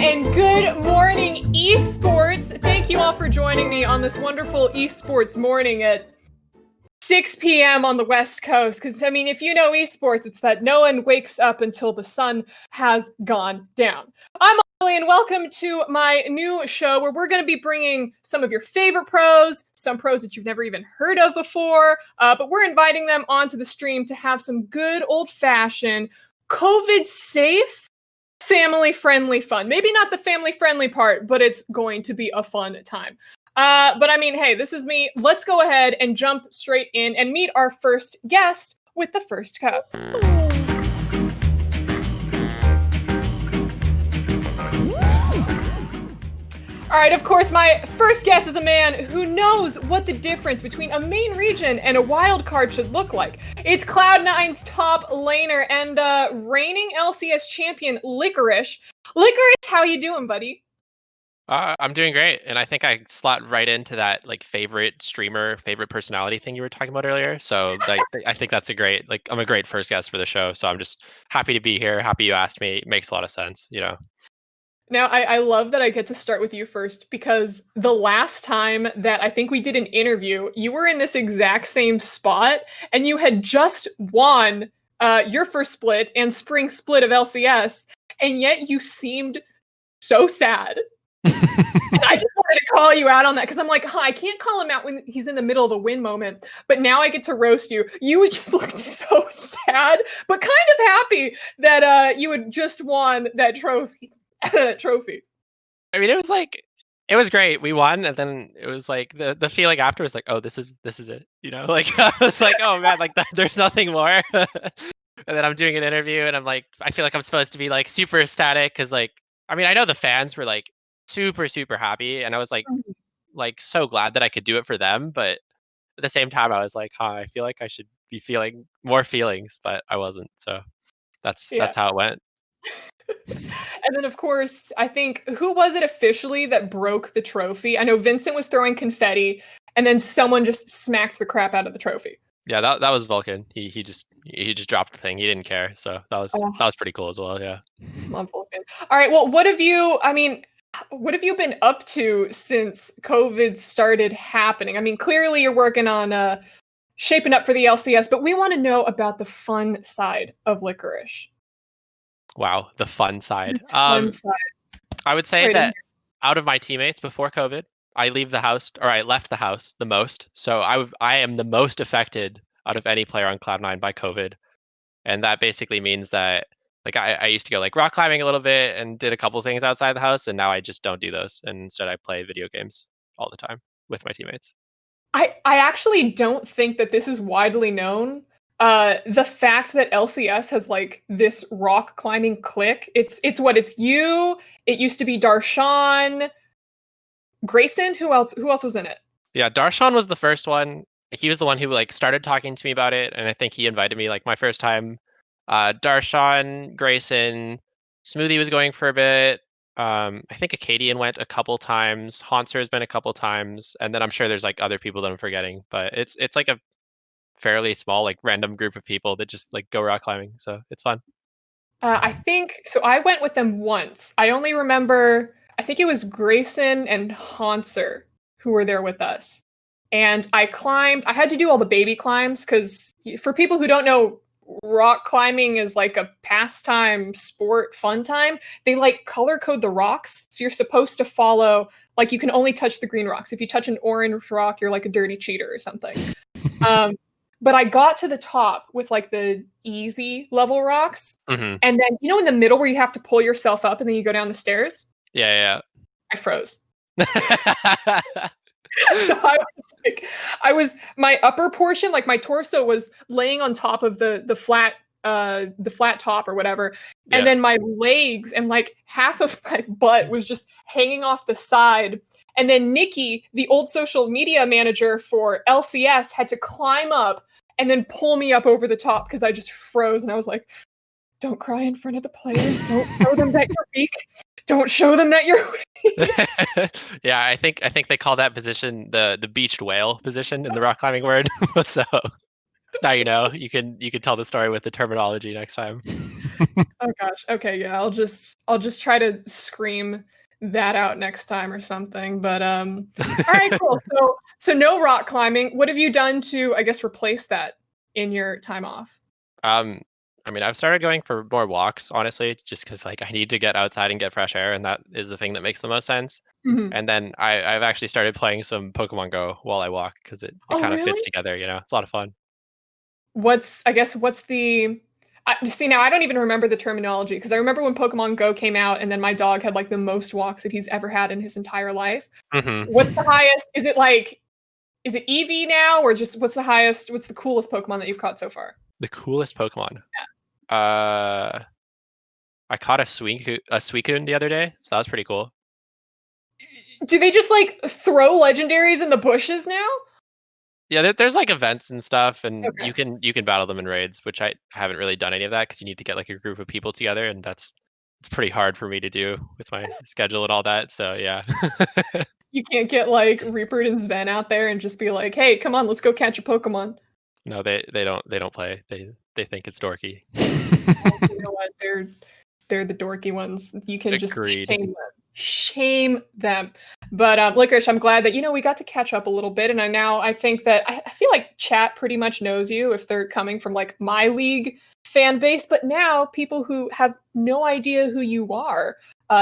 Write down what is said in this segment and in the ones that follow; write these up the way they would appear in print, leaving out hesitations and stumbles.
and good morning, esports. Thank you all for joining me on this wonderful esports morning at 6 p.m. on the West Coast. Because, I mean, if you know esports, it's that no one wakes up until the sun has gone down. I'm Ovilee, and welcome to my new show where we're going to be bringing some of your favorite pros, some pros that you've never even heard of before, but we're inviting them onto the stream to have some good old-fashioned, COVID-safe, family-friendly fun. Maybe not the family-friendly part, but it's going to be a fun time. But I mean, hey, this is me. Let's go ahead and jump straight in and meet our first guest with the first cup. All right, of course, my first guest is a man who knows what the difference between a main region and a wild card should look like. It's Cloud9's top laner and reigning LCS champion, Licorice. Licorice, how you doing, buddy? I'm doing great, and I think I slot right into that like favorite streamer, favorite personality thing you were talking about earlier. So like, I think that's I'm a great first guest for the show. So I'm just happy to be here. Happy you asked me. It makes a lot of sense, you know. Now, I love that I get to start with you first, because the last time that I think we did an interview, you were in this exact same spot, and you had just won your first split and spring split of LCS, and yet you seemed so sad. And I just wanted to call you out on that, because I'm like, I can't call him out when he's in the middle of a win moment, but now I get to roast you. You just looked so sad, but kind of happy that you had just won that trophy. I mean, it was great. We won, and then it was like the feeling after was like, oh, this is it, you know. Like I was like, oh man, like there's nothing more. And then I'm doing an interview, and I'm like, I feel like I'm supposed to be like super ecstatic, because like, I mean, I know the fans were like super happy, and I was like so glad that I could do it for them, but at the same time I was like, I feel like I should be feeling more feelings, but I wasn't. So that's how it went. And then, of course, I think, who was it officially that broke the trophy? I know Vincent was throwing confetti, and then someone just smacked the crap out of the trophy. Yeah, that was Vulcan. He just dropped the thing. He didn't care. So that was pretty cool as well. Yeah. Love Vulcan. All right. Well, what have you been up to since COVID started happening? I mean, clearly you're working on shaping up for the LCS, but we want to know about the fun side of Licorice. Wow, the fun side. Fun side. I would say that out of my teammates before COVID, I left the house the most. So I am the most affected out of any player on Cloud9 by COVID. And that basically means that like I used to go like rock climbing a little bit and did a couple things outside the house, and now I just don't do those. And instead I play video games all the time with my teammates. I actually don't think that this is widely known. The fact that LCS has like this rock climbing clique, it's you. It used to be Darshan, Grayson. Who else was in it? Yeah, Darshan was the first one. He was the one who like started talking to me about it, and I think he invited me like my first time. Darshan, Grayson, Smoothie was going for a bit. I think Acadian went a couple times. Haunter has been a couple times, and then I'm sure there's like other people that I'm forgetting, but it's like a fairly small like random group of people that just like go rock climbing, so it's fun. I think so. I went with them once. I only remember, I think it was Grayson and Haunter who were there with us. And I had to do all the baby climbs, because for people who don't know, rock climbing is like a pastime, sport, fun time. They like color code the rocks. So you're supposed to follow, like you can only touch the green rocks. If you touch an orange rock, you're like a dirty cheater or something. But I got to the top with like the easy level rocks. Mm-hmm. And then, you know, in the middle where you have to pull yourself up and then you go down the stairs? Yeah. I froze. So my upper portion, like my torso was laying on top of the flat top or whatever. Yeah. And then my legs and like half of my butt was just hanging off the side. And then Nikki, the old social media manager for LCS, had to climb up and then pull me up over the top, because I just froze. And I was like, don't cry in front of the players. Don't show them that you're weak. Don't show them that you're weak. Yeah, I think they call that position the beached whale position in the rock climbing word. So Now you know. You can tell the story with the terminology next time. Oh gosh. Okay, yeah. I'll just try to scream that out next time or something. But all right, cool. So no rock climbing. What have you done to, I guess, replace that in your time off? Um, I mean, I've started going for more walks, honestly, just because like I need to get outside and get fresh air, and that is the thing that makes the most sense. Mhm. And then I've actually started playing some Pokemon Go while I walk because it Oh, kind of really? fits together, you know. It's a lot of fun. What's the see, now I don't even remember the terminology because I remember when Pokemon Go came out and then my dog had like the most walks that he's ever had in his entire life. What's the Hmm. highest? Is it EV now or just what's the highest? What's the coolest Pokemon that you've caught so far? The coolest Pokemon. Uh, I caught a Suicune the other day, so that was pretty cool. Do they just like throw legendaries in the bushes now? Yeah, there's like events and stuff, and Okay. you can battle them in raids, which I haven't really done any of that because you need to get like a group of people together, and it's pretty hard for me to do with my schedule and all that. So yeah. You can't get like Reaper and Sven out there and just be like, "Hey, come on, let's go catch a Pokemon." No, they don't play. They think it's dorky. Oh, you know what? They're the dorky ones. You can just Agreed. shame them. Shame them. But Licorice, I'm glad that we got to catch up a little bit, and I think that I feel like chat pretty much knows you if they're coming from like my league fan base. But now people who have no idea who you are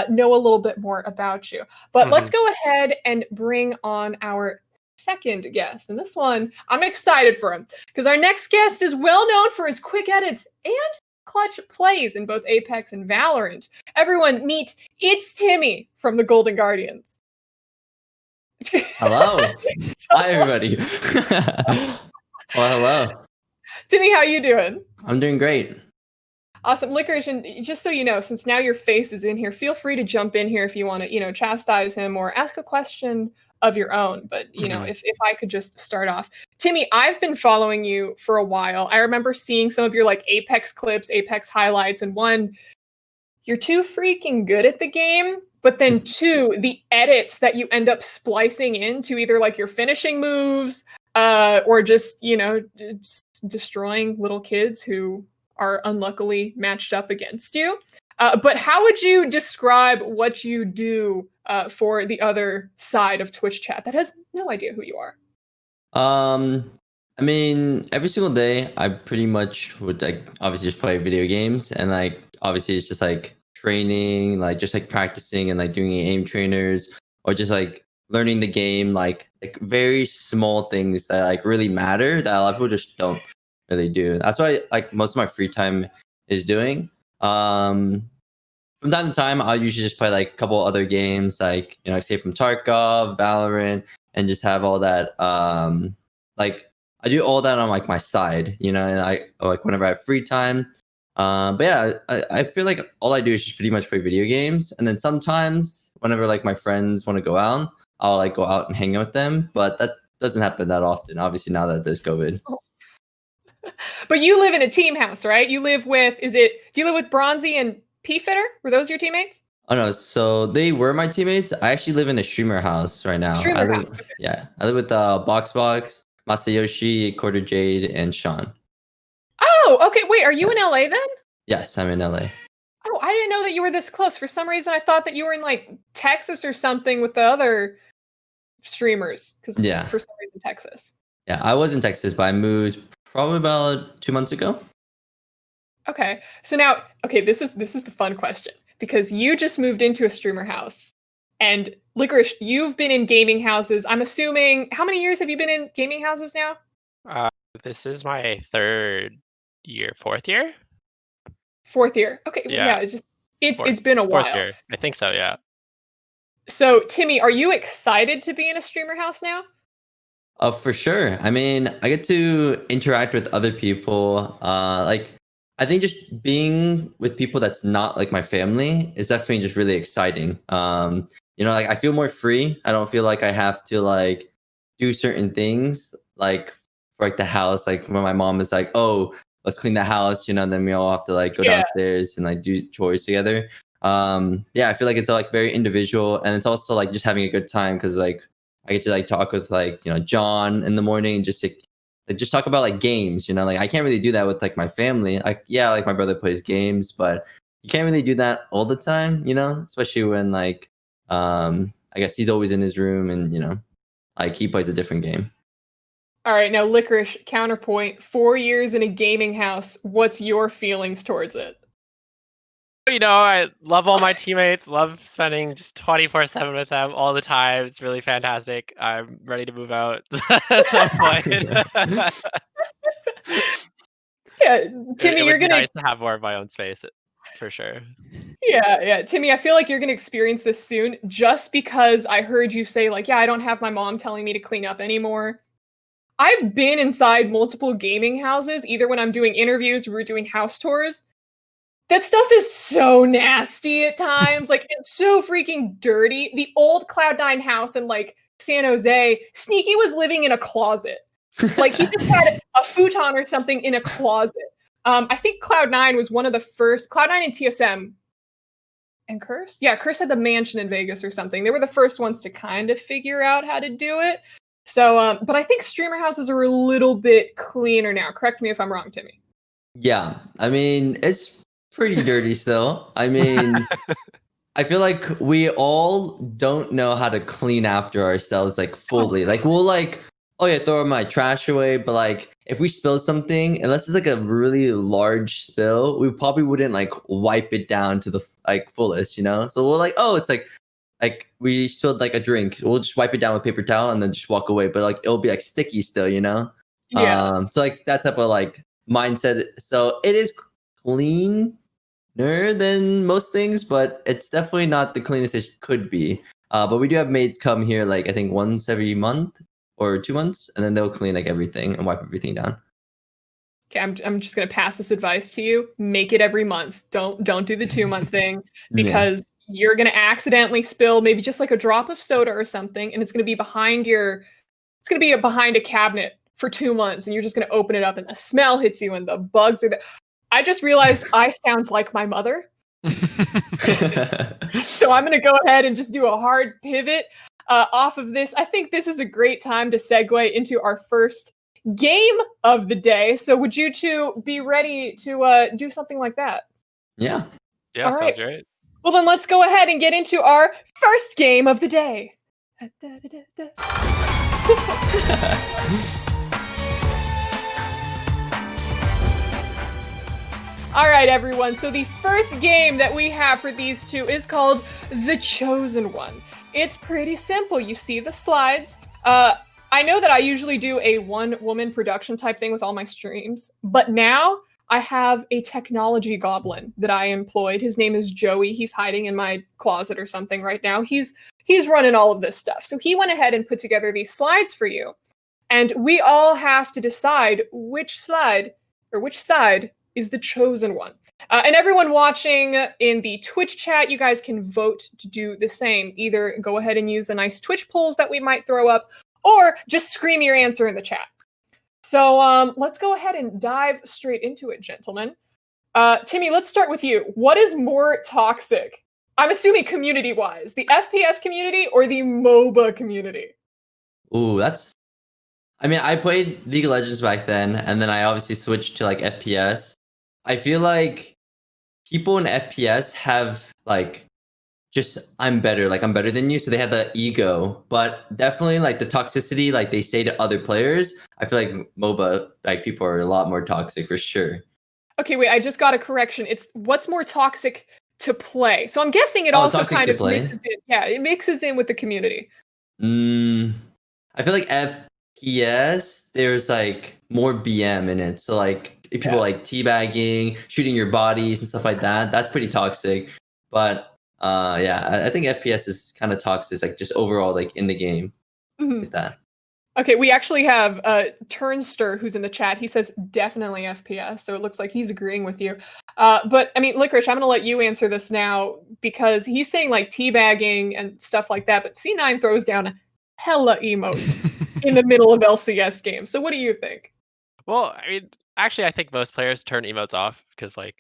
know a little bit more about you. But let's Hmm. go ahead and bring on our second guest, and this one I'm excited for him because our next guest is well known for his quick edits and clutch plays in both Apex and Valorant. Everyone meet iiTzTimmy from the Golden Guardians. Hello. Hi, everybody. Well, hello. Timmy, how you doing? I'm doing great. Awesome. Licorice, and just so you know, since now your face is in here, feel free to jump in here if you want to, chastise him or ask a question of your own. But, Hmm. if I could just start off. Timmy, I've been following you for a while. I remember seeing some of your like Apex clips, Apex highlights, and one, you're too freaking good at the game. But then two, the edits that you end up splicing into either like your finishing moves, or just, destroying little kids who are unluckily matched up against you. But how would you describe what you do for the other side of Twitch chat that has no idea who you are? Um, I mean, every single day, I pretty much would like obviously just play video games, and like obviously it's just like training, like just like practicing and like doing aim trainers, or just like learning the game, like very small things that like really matter that a lot of people just don't really do. That's why like most of my free time is doing. Um, from time to time, I'll usually just play like a couple other games, like say from Tarkov, Valorant, and just have all that. Like I do all that on like my side, and I like whenever I have free time. But yeah, I feel like all I do is just pretty much play video games, and then sometimes whenever like my friends want to go out, I'll like go out and hang out with them. But that doesn't happen that often, obviously now that there's COVID. But you live in a team house, right? You live with, do you live with Bronzy and P Fitter? Were those your teammates? Oh no, so they were my teammates. I actually live in a streamer house right now. I Streamer house. live, yeah, I live with Box, Masayoshi, Quarter Jade, and Sean. Oh, okay. Wait, are you Yeah. in LA then? Yes, I'm in LA. Oh, I didn't know that you were this close. For some reason, I thought that you were in like Texas or something with the other streamers. Because Yeah, for some reason, Texas. yeah, I was in Texas, but I moved probably about 2 months ago. Okay, so now, okay, this is the fun question because you just moved into a streamer house, and Licorice, you've been in gaming houses. I'm assuming, how many years have you been in gaming houses now? Uh, this is my third year, fourth year. Fourth year. Okay, well, Yeah, yeah, it's fourth it's been a fourth while. year. I think so. Yeah. So, Timmy, are you excited to be in a streamer house now? For sure. I mean, I get to interact with other people. Like, I think just being with people that's not like my family is definitely just really exciting. Like I feel more free. I don't feel like I have to like do certain things like for like the house. Like when my mom is like, "Oh, let's clean the house," then we all have to like go Yeah. downstairs and like do chores together. Yeah, I feel like it's like very individual, and it's also like just having a good time because like I get to like talk with like John in the morning and just like just talk about like games, you know, like I can't really do that with like my family. Like yeah, like my brother plays games, but you can't really do that all the time, you know, especially when like I guess he's always in his room and you know, like he plays a different game. All right, now Licorice, counterpoint. 4 years in a gaming house. What's your feelings towards it? You know, I love all my teammates, love spending just 24/7 with them all the time. It's really fantastic. I'm ready to move out at some point. Yeah, Timmy, It you're would be gonna. nice to have more of my own space, for sure. Yeah, Timmy, I feel like you're gonna experience this soon, just because I heard you say like, yeah, I don't have my mom telling me to clean up anymore. I've been inside multiple gaming houses, either when I'm doing interviews or we're doing house tours. That stuff is so nasty at times. Like, it's so freaking dirty. The old Cloud9 house in like San Jose, Sneaky was living in a closet. Like, he just had a futon or something in a closet. I think Cloud9 was one of the first, Cloud9 and TSM and Curse? Yeah, Curse had the mansion in Vegas or something. They were the first ones to kind of figure out how to do it. So, but I think streamer houses are a little bit cleaner now. Correct me if I'm wrong, Timmy. Yeah, I mean, it's pretty dirty still. I mean, I feel like we all don't know how to clean after ourselves like fully. Like we'll like, oh yeah, throw my trash away, but like if we spill something, unless it's like a really large spill, we probably wouldn't like wipe it down to the like fullest, you know? So we're like, oh, it's like we spilled like a drink. We'll just wipe it down with paper towel and then just walk away, but like it'll be like sticky still, you know? Yeah. So like that type of like mindset. So it is cleaner than most things, but it's definitely not the cleanest it could be. But we do have maids come here like I think once every month or 2 months, and then they'll clean like everything and wipe everything down. Okay, I'm just gonna pass this advice to you. Make it every month. Don't do the 2-month thing Yeah. because you're gonna accidentally spill maybe just like a drop of soda or something, and it's gonna be behind behind a cabinet for 2 months, and you're just gonna open it up, and the smell hits you, and the bugs are there. I just realized I sound like my mother. So I'm going to go ahead and just do a hard pivot off of this. I think this is a great time to segue into our first game of the day. So would you two be ready to do something like that? Yeah. Yeah, All sounds right. great. Well, then let's go ahead and get into our first game of the day. All right, everyone. So the first game that we have for these two is called The Chosen One. It's pretty simple. You see the slides. I know that I usually do a one-woman production type thing with all my streams, but now I have a technology goblin that I employed. His name is Joey. He's hiding in my closet or something right now. He's running all of this stuff. So he went ahead and put together these slides for you. And we all have to decide which slide or which side is the chosen one. And everyone watching in the Twitch chat, you guys can vote to do the same. Either go ahead and use the nice Twitch polls that we might throw up, or just scream your answer in the chat. So let's go ahead and dive straight into it, gentlemen. Timmy, let's start with you. What is more toxic? I'm assuming community-wise, the FPS community or the MOBA community? Ooh, that's. I mean, I played League of Legends back then, and then I obviously switched to like FPS. I feel like people in FPS have like just I'm better than you, so they have the ego, but definitely like the toxicity like they say to other players. I feel like MOBA like people are a lot more toxic for sure. Okay, wait, I just got a correction. It's what's more toxic to play. So I'm guessing it also toxic kind to of play? mixes in. Yeah, it mixes in with the community. I feel like FPS there's like more BM in it, so like if people like teabagging, shooting your bodies and stuff like that, that's pretty toxic. But I think FPS is kind of toxic, like just overall like in the game like that. Okay, we actually have Turnster who's in the chat. He says definitely FPS, so it looks like he's agreeing with you. But I mean, Licorice, I'm going to let you answer this now because he's saying like teabagging and stuff like that, but C9 throws down hella emotes in the middle of LCS games. So what do you think? Well, I mean, actually, I think most players turn emotes off because like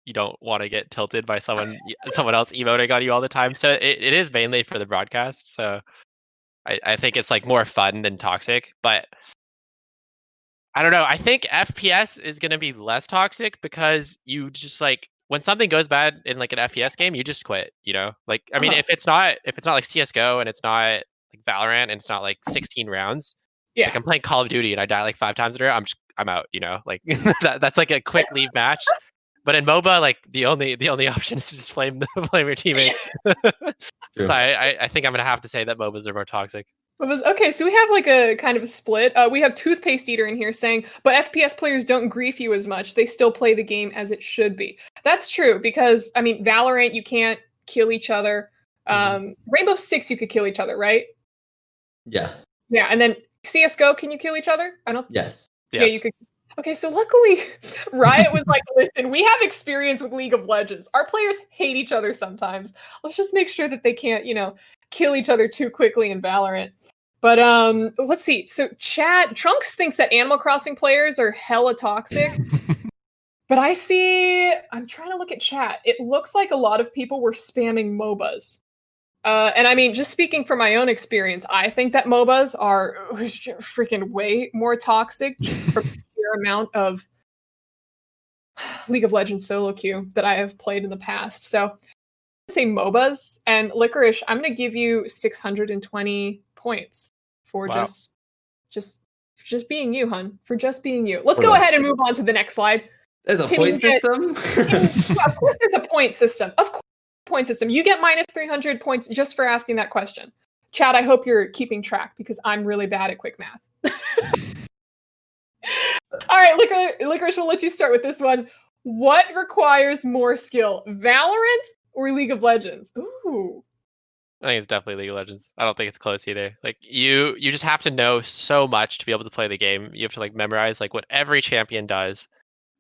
you don't want to get tilted by someone else emoting on you all the time. So it is mainly for the broadcast. So I think it's like more fun than toxic. But I don't know. I think FPS is going to be less toxic because you just like when something goes bad in like an FPS game, you just quit, you know? Like I mean, Uh-huh. if it's not like CS:GO and it's not like Valorant and it's not like 16 rounds, like Yeah. I'm playing Call of Duty and I die like 5 times in a row, I'm out, you know? Like that's like a quick leave match. But in MOBA, like the only option is to just flame flame your teammate. True. So I think I'm gonna have to say that MOBAs are more toxic. Okay, so we have like a kind of a split. We have Toothpaste Eater in here saying, but FPS players don't grief you as much. They still play the game as it should be. That's true because I mean, Valorant, you can't kill each other. Rainbow Six, you could kill each other, right? Yeah. Yeah, and then CS:GO, can you kill each other? I don't. Yes. Yeah, you could. Okay, so luckily, Riot was like, listen, we have experience with League of Legends. Our players hate each other sometimes. Let's just make sure that they can't, kill each other too quickly in Valorant. But let's see. So Trunks thinks that Animal Crossing players are hella toxic. But I'm trying to look at chat. It looks like a lot of people were spamming MOBAs. And I mean, just speaking from my own experience, I think that MOBAs are freaking way more toxic just from the sheer amount of League of Legends solo queue that I have played in the past. So I'd say MOBAs, and Licorice, I'm going to give you 620 points for Wow. just being you, hun. For just being you. Let's go ahead and move on to the next slide. There's a point system? Of course there's a point system. Of course. Point system. You get minus 300 points just for asking that question. Chad, I hope you're keeping track because I'm really bad at quick math. All right, Licorice, we'll let you start with this one. What requires more skill, Valorant or League of Legends? Ooh. I think it's definitely League of Legends. I don't think it's close either. Like you just have to know so much to be able to play the game. You have to like memorize like what every champion does,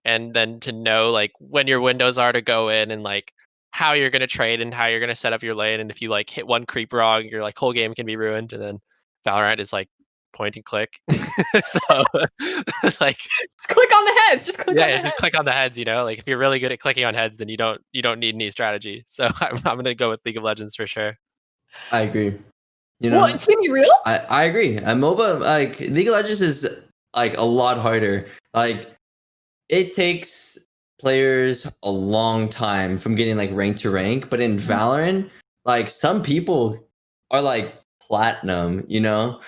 and then to know like when your windows are to go in and like how you're going to trade and how you're going to set up your lane. And if you like hit one creep wrong, your like whole game can be ruined. And then Valorant is like point and click. So like just click on the heads. Just click on the heads. Just click on the heads, you know? Like if you're really good at clicking on heads, then you don't need any strategy. So I'm going to go with League of Legends for sure. I agree. You know, well, Timmy, real? I agree. MOBA, like League of Legends is like a lot harder. Like it takes players a long time from getting like rank to rank, but in Valorant, like some people are like platinum, you know,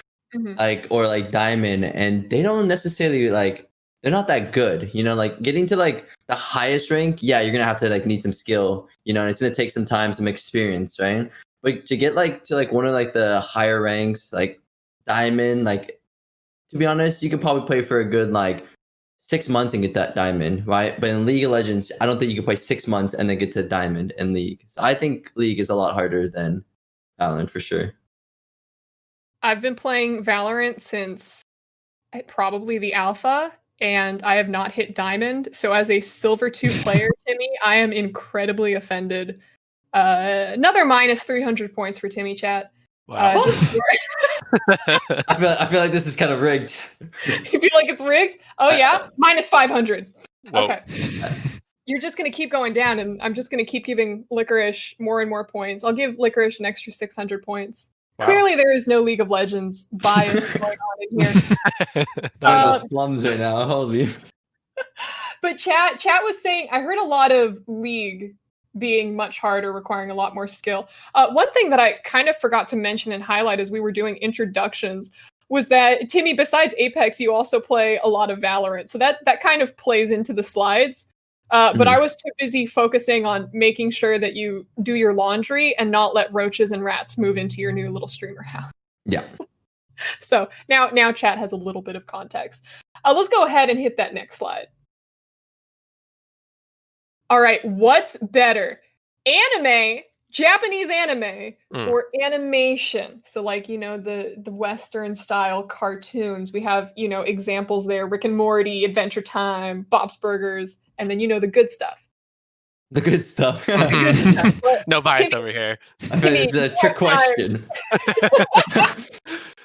like or like diamond, and they don't necessarily like they're not that good, you know. Like getting to like the highest rank, yeah, you're gonna have to like need some skill, you know, and it's gonna take some time, some experience, right? But to get like to like one of like the higher ranks, like diamond, like to be honest, you could probably play for a good like 6 months and get that diamond, right? But in League of Legends, I don't think you can play 6 months and then get to diamond in League. So I think League is a lot harder than Valorant for sure. I've been playing Valorant since probably the alpha, and I have not hit diamond. So as a silver 2 player, Timmy, I am incredibly offended. Another minus 300 points for Timmy chat. Wow. I feel like this is kind of rigged. You feel like it's rigged? Oh yeah, minus 500. Whoa. Okay. You're just gonna keep going down, and I'm just gonna keep giving Licorice more and more points. I'll give Licorice an extra 600 points. Wow. Clearly, there is no League of Legends bias going on in here. Slums right now. Holy. But chat was saying, I heard a lot of League being much harder, requiring a lot more skill. One thing that I kind of forgot to mention and highlight as we were doing introductions was that, Timmy, besides Apex, you also play a lot of Valorant. So that kind of plays into the slides. But I was too busy focusing on making sure that you do your laundry and not let roaches and rats move into your new little streamer house. Yeah. So now chat has a little bit of context. Let's go ahead and hit that next slide. All right, what's better? Anime, Japanese anime, or animation? So like, the Western style cartoons. We have, examples there, Rick and Morty, Adventure Time, Bob's Burgers, and then the good stuff. The good stuff. No bias over here. I feel like this is a trick question.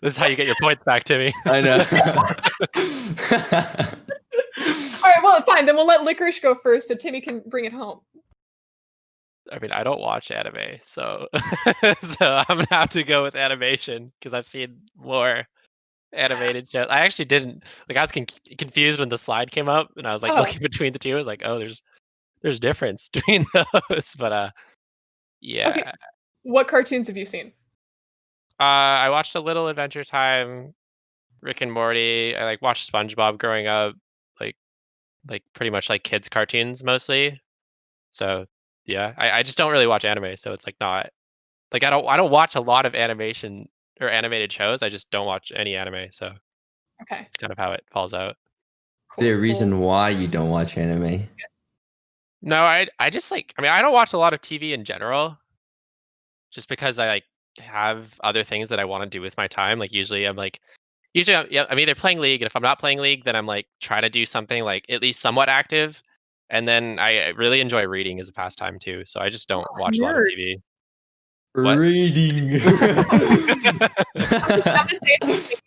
This is how you get your points back, Timmy. I know. All right, well, fine. Then we'll let Licorice go first so Timmy can bring it home. I mean, I don't watch anime, so I'm gonna have to go with animation because I've seen more. animated show. I actually didn't like. I was confused when the slide came up, and I was like Oh. looking between the two. I was like, oh, there's difference between those. But yeah. Okay. What cartoons have you seen? I watched a little Adventure Time, Rick and Morty. I like watched SpongeBob growing up, like pretty much like kids cartoons mostly. So yeah, I just don't really watch anime, so it's like not like I don't watch a lot of animation or animated shows. I just don't watch any anime, so Okay. it's kind of how it falls out. Is there a Cool. reason why you don't watch anime? No, I just like I mean I don't watch a lot of TV in general, just because I like have other things that I want to do with my time. Like usually I'm either playing League, and if I'm not playing League, then I'm like trying to do something like at least somewhat active. And then I really enjoy reading as a pastime too, so I just don't watch a lot of Nerd. TV. What? Reading. I have to say something.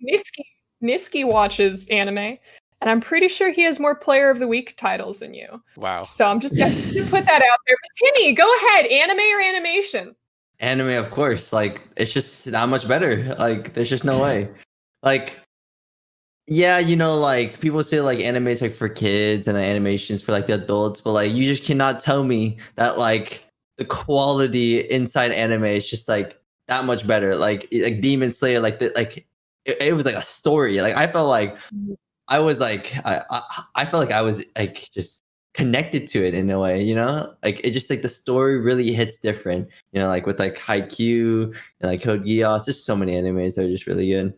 Niski watches anime, and I'm pretty sure he has more Player of the Week titles than you. Wow. So I'm just going to put that out there. But Timmy, go ahead. Anime or animation? Anime, of course. Like, it's just that much better. Like, there's just no way. Like, yeah, like people say like anime is like for kids and the animations for like the adults, but like you just cannot tell me that like the quality inside anime is just like that much better. Like Demon Slayer, like it was like a story. Like I felt like I was like I felt like I was like just connected to it in a way, like it just like the story really hits different, like with like Haikyuu and like Code Geass. Just so many animes that are just really good.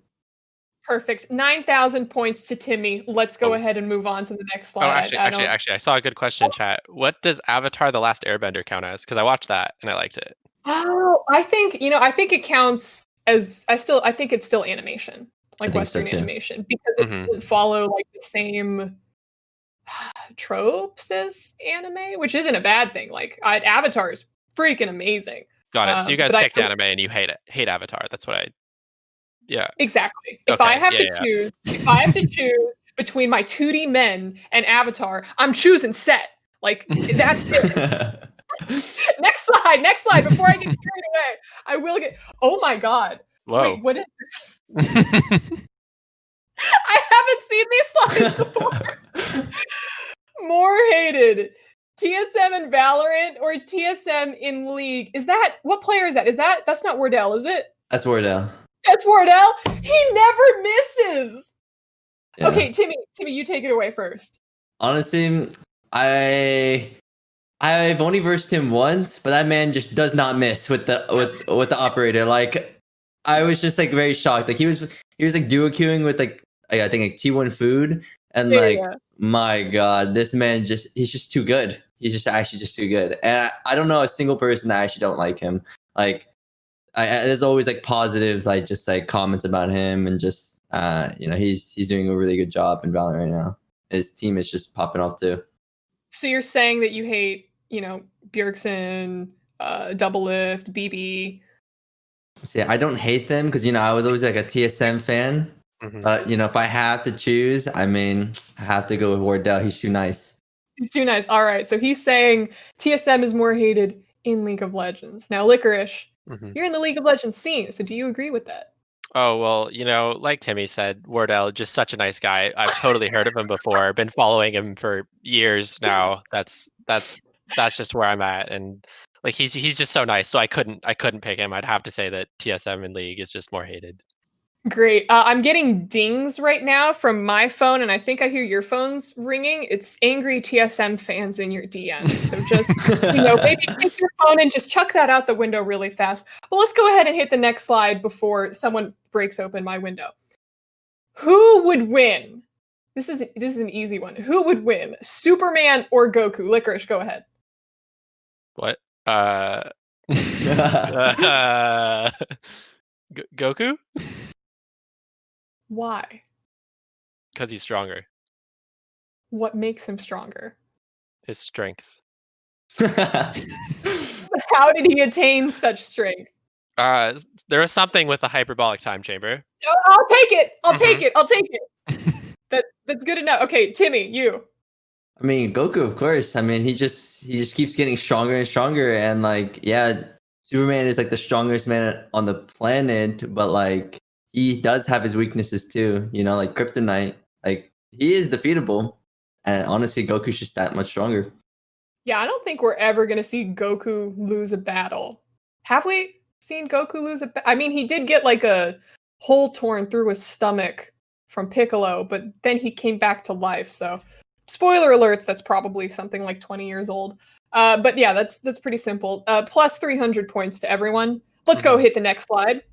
Perfect. 9,000 points to Timmy. Let's go ahead and move on to the next slide. Actually, I saw a good question in chat. What does Avatar: The Last Airbender count as? Because I watched that and I liked it. Oh, I think it counts as I think it's still animation, like Western animation, because it doesn't follow like the same tropes as anime, which isn't a bad thing. Like Avatar is freaking amazing. Got it. So you guys picked anime and you hate Avatar. That's what I. Yeah. Exactly. If I have to choose between my 2D men and Avatar, I'm choosing Set. Like that's it. Next slide. Before I get carried away, I will get. Oh my god! Whoa! Wait, what is this? I haven't seen these slides before. More hated, TSM in Valorant or TSM in League? What player is that? That's not Wardell, is it? That's Wardell. That's Wardell. He never misses. Yeah. Okay, Timmy, you take it away first. Honestly, I've only versed him once, but that man just does not miss with the operator. Like I was just like very shocked. Like he was like duo queuing with like I think like T1 food, and my god, this man he's just too good. He's just actually just too good. And I don't know a single person that actually don't like him. Like there's always like positives, like just like comments about him, and just he's doing a really good job in Valorant right now. His team is just popping off too. So you're saying that you hate, Bjergsen, Double Lift, BB. See, I don't hate them because I was always like a TSM fan. But if I have to choose, I have to go with Wardell. He's too nice. He's too nice. All right. So he's saying TSM is more hated in League of Legends. Now, Licorice, you're in the League of Legends scene. So do you agree with that? Oh, well, like Timmy said, Wardell, just such a nice guy. I've totally heard of him before. Been following him for years now. That's just where I'm at. And like he's just so nice. So I couldn't pick him. I'd have to say that TSM in League is just more hated. Great. I'm getting dings right now from my phone, and I think I hear your phone's ringing. It's angry TSM fans in your DMs. So just, maybe take your phone and just chuck that out the window really fast. Well, let's go ahead and hit the next slide before someone breaks open my window. Who would win? This is an easy one. Who would win, Superman or Goku? Licorice, go ahead. What? Goku? Why? Because he's stronger. What makes him stronger? His strength. How did he attain such strength? There was something with the hyperbolic time chamber. I'll take it. I'll take it. That's good enough. Okay, Timmy, you. Goku, of course. He just keeps getting stronger and stronger, and Superman is like the strongest man on the planet, but like he does have his weaknesses too. You know, like Kryptonite. Like he is defeatable, and honestly, Goku's just that much stronger. Yeah, I don't think we're ever going to see Goku lose a battle. Have we seen Goku lose a I mean, he did get like a hole torn through his stomach from Piccolo, but then he came back to life. So, spoiler alerts, that's probably something like 20 years old. But yeah, that's pretty simple. Plus 300 points to everyone. Let's go hit the next slide.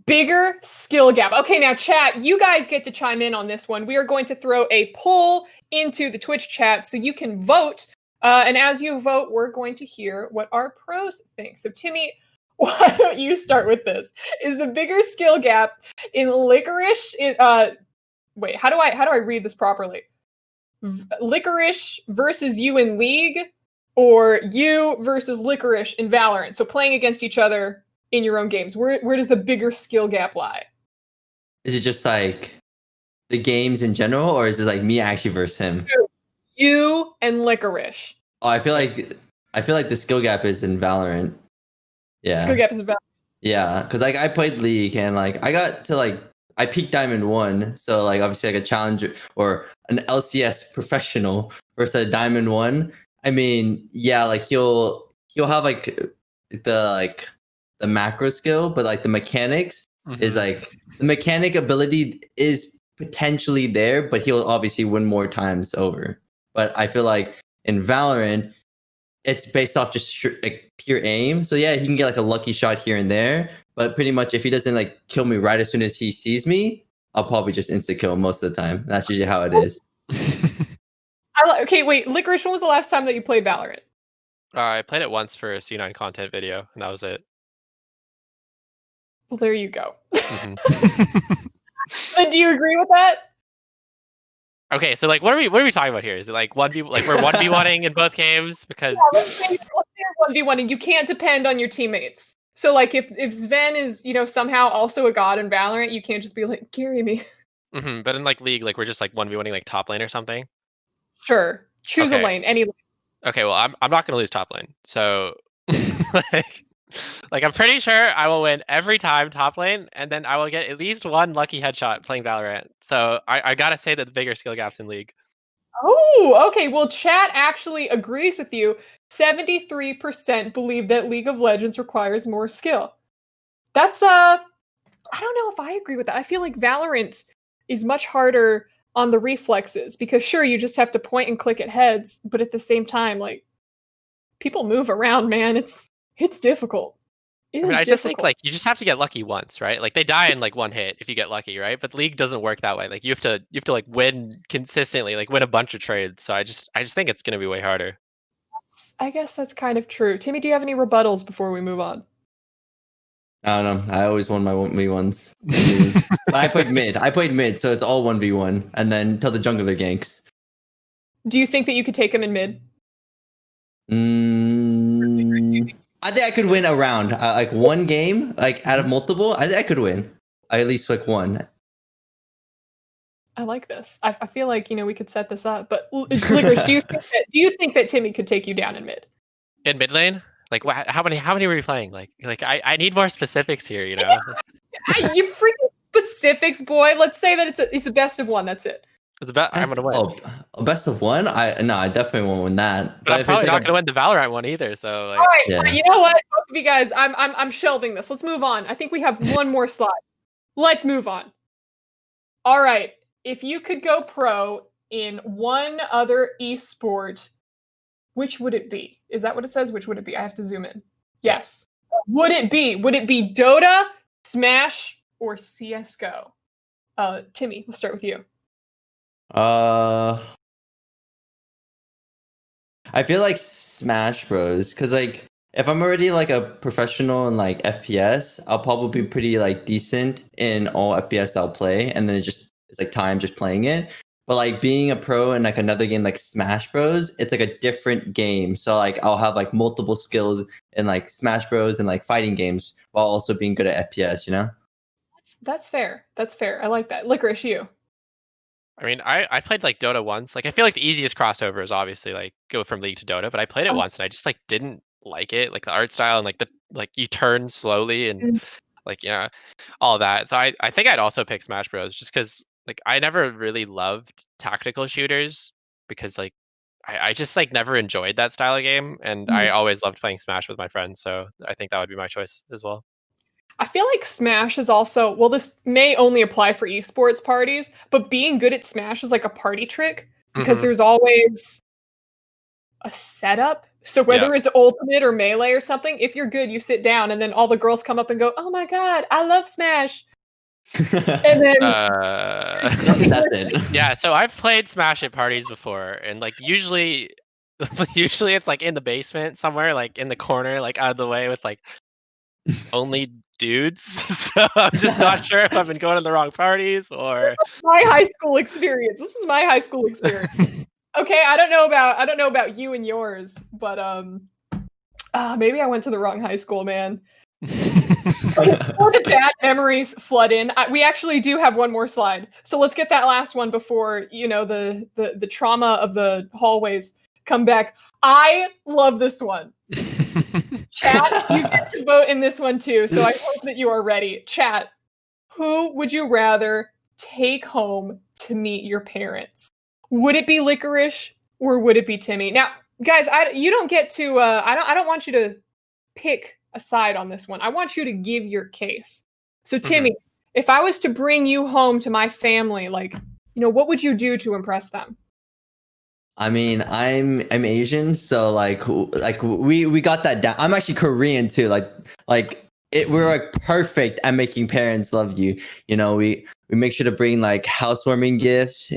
Bigger skill gap. Okay, now chat, you guys get to chime in on this one. We are going to throw a poll into the Twitch chat so you can vote. And as you vote, we're going to hear what our pros think. So Timmy, why don't you start with this? Is the bigger skill gap in Licorice? Wait, how do I read this properly? Licorice versus you in League, or you versus Licorice in Valorant? So playing against each other in your own games. Where does the bigger skill gap lie? Is it just like the games in general, or is it like me actually versus him? You and Licorice. Oh, I feel like the skill gap is in Valorant. Yeah. Skill gap is about. Yeah, because like I played League and like I got to like I peaked Diamond 1, so like obviously like a challenger or an LCS professional versus a Diamond 1. I mean, yeah, like he'll have like the macro skill, but like the mechanics is like the mechanic ability is potentially there, but he'll obviously win more times over. But I feel like in Valorant, it's based off just like pure aim. So yeah, he can get like a lucky shot here and there, but pretty much if he doesn't like kill me right as soon as he sees me, I'll probably just insta kill him most of the time. That's usually how it is. Okay, wait, Licorice, when was the last time that you played Valorant? I played it once for a C9 content video, and that was it. Well, there you go. Do you agree with that? Okay, so like, what are we talking about here? Is it like we're 1v1ing in both games? Because let's say 1v1ing. You can't depend on your teammates. So like, if Sven is somehow also a god in Valorant, you can't just be like, carry me. But in like League, like we're just like 1v1ing like top lane or something. Sure, choose a lane, any lane. Okay, well I'm not gonna lose top lane, so like I'm pretty sure I will win every time top lane, and then I will get at least one lucky headshot playing Valorant. So I gotta say that the bigger skill gaps in League. Oh, okay. Well, chat actually agrees with you. 73% believe that League of Legends requires more skill. That's I don't know if I agree with that. I feel like Valorant is much harder on the reflexes because sure, you just have to point and click at heads, but at the same time, like people move around, man. It's difficult. I just think like you just have to get lucky once, right? Like they die in like one hit if you get lucky, right? But League doesn't work that way. Like you have to like win consistently, like win a bunch of trades. So I just think it's gonna be way harder. I guess that's kind of true. Timmy, do you have any rebuttals before we move on? I don't know. I always won my 1v1s. I played mid, so it's all 1v1, and then till the jungler ganks. Do you think that you could take him in mid? I think I could win a round, like one game, like out of multiple. I think I could win. I at least like one. I like this. I feel like we could set this up. But Licorice, do you think that Timmy could take you down in mid? In mid lane? Like how many were you playing? Like I need more specifics here. You know. You freaking specifics, boy. Let's say that it's a best of one. That's it. It's about I'm gonna win. A best of one? I definitely won't win that. But I'm probably not gonna win the Valorant one either. So like, all right, you know what, both of you guys, I'm shelving this. Let's move on. I think we have one more slide. Let's move on. All right, if you could go pro in one other esport, which would it be? Is that what it says? Which would it be? I have to zoom in. Yes. Would it be Dota, Smash, or CS:GO? Timmy, let's start with you. I feel like Smash Bros. Because like if I'm already like a professional in like FPS, I'll probably be pretty like decent in all FPS I'll play, and then it's like time just playing it. But like being a pro in like another game like Smash Bros, it's like a different game. So like I'll have like multiple skills in like Smash Bros and like fighting games while also being good at FPS. That's fair. That's fair. I like that. Licorice, you. I mean, I played like Dota once. Like I feel like the easiest crossover is obviously like go from League to Dota, but I played it once and I just like didn't like it, like the art style and like the like you turn slowly and like all of that. So I think I'd also pick Smash Bros. Just because like I never really loved tactical shooters because like I just like never enjoyed that style of game, and I always loved playing Smash with my friends. So I think that would be my choice as well. I feel like Smash is also, well, this may only apply for esports parties, but being good at Smash is like a party trick because there's always a setup. So whether it's ultimate or melee or something, if you're good, you sit down and then all the girls come up and go, "Oh my god, I love Smash." And then That's it. Yeah, so I've played Smash at parties before, and like usually it's like in the basement somewhere, like in the corner, like out of the way with like only dudes. So I'm just not sure if I've been going to the wrong parties or my high school experience. This is my high school experience. Okay, I don't know about you and yours, but maybe I went to the wrong high school, man. Before the bad memories flood in, we actually do have one more slide. So let's get that last one before the trauma of the hallways come back. I love this one. Chat, you get to vote in this one too. So I hope that you are ready. Chat, who would you rather take home to meet your parents? Would it be Licorice or would it be Timmy? Now, guys, you don't get to. I don't want you to pick a side on this one. I want you to give your case. So, Timmy, if I was to bring you home to my family, like, what would you do to impress them? I mean, I'm Asian, so like we got that down. I'm actually Korean too. We're like perfect at making parents love you. We make sure to bring like housewarming gifts,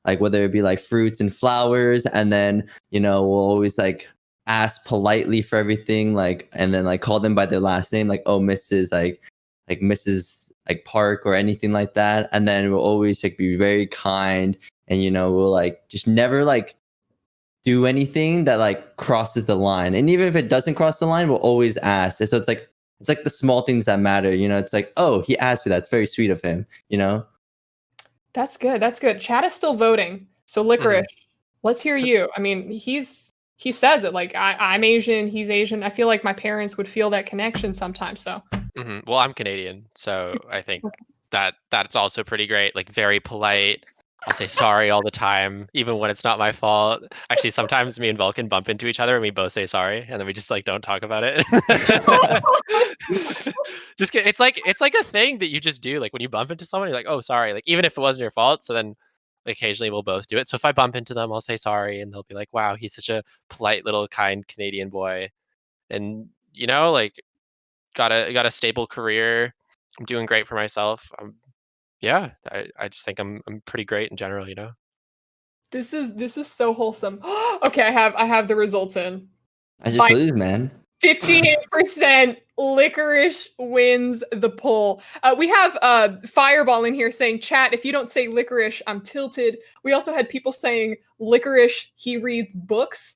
like whether it be like fruits and flowers, and then we'll always like ask politely for everything, like, and then like call them by their last name, like, oh, Mrs. like Mrs. like Park or anything like that, and then we'll always like be very kind, and we'll like just never like do anything that like crosses the line, and even if it doesn't cross the line, we'll always ask. And so it's like the small things that matter, it's like, oh, he asked me, that's very sweet of him. That's good. Chat is still voting. So Licorice, let's hear you. I mean, he says it like, I'm Asian, he's Asian. I feel like my parents would feel that connection sometimes. So well, I'm Canadian, so I think that's also pretty great. Like very polite. I'll say sorry all the time, even when it's not my fault. Actually, sometimes me and Vulcan bump into each other and we both say sorry, and then we just like don't talk about it. It's like a thing that you just do. Like when you bump into someone, you're like, oh, sorry. Like even if it wasn't your fault, so then occasionally we'll both do it. So if I bump into them, I'll say sorry, and they'll be like, wow, he's such a polite little kind Canadian boy, and like got a stable career. I'm doing great for myself. Yeah, I just think I'm pretty great in general, This is so wholesome. Okay, I have the results in. I just lose, man. 58% Licorice wins the poll. We have Fireball in here saying, chat, if you don't say Licorice, I'm tilted. We also had people saying Licorice, he reads books.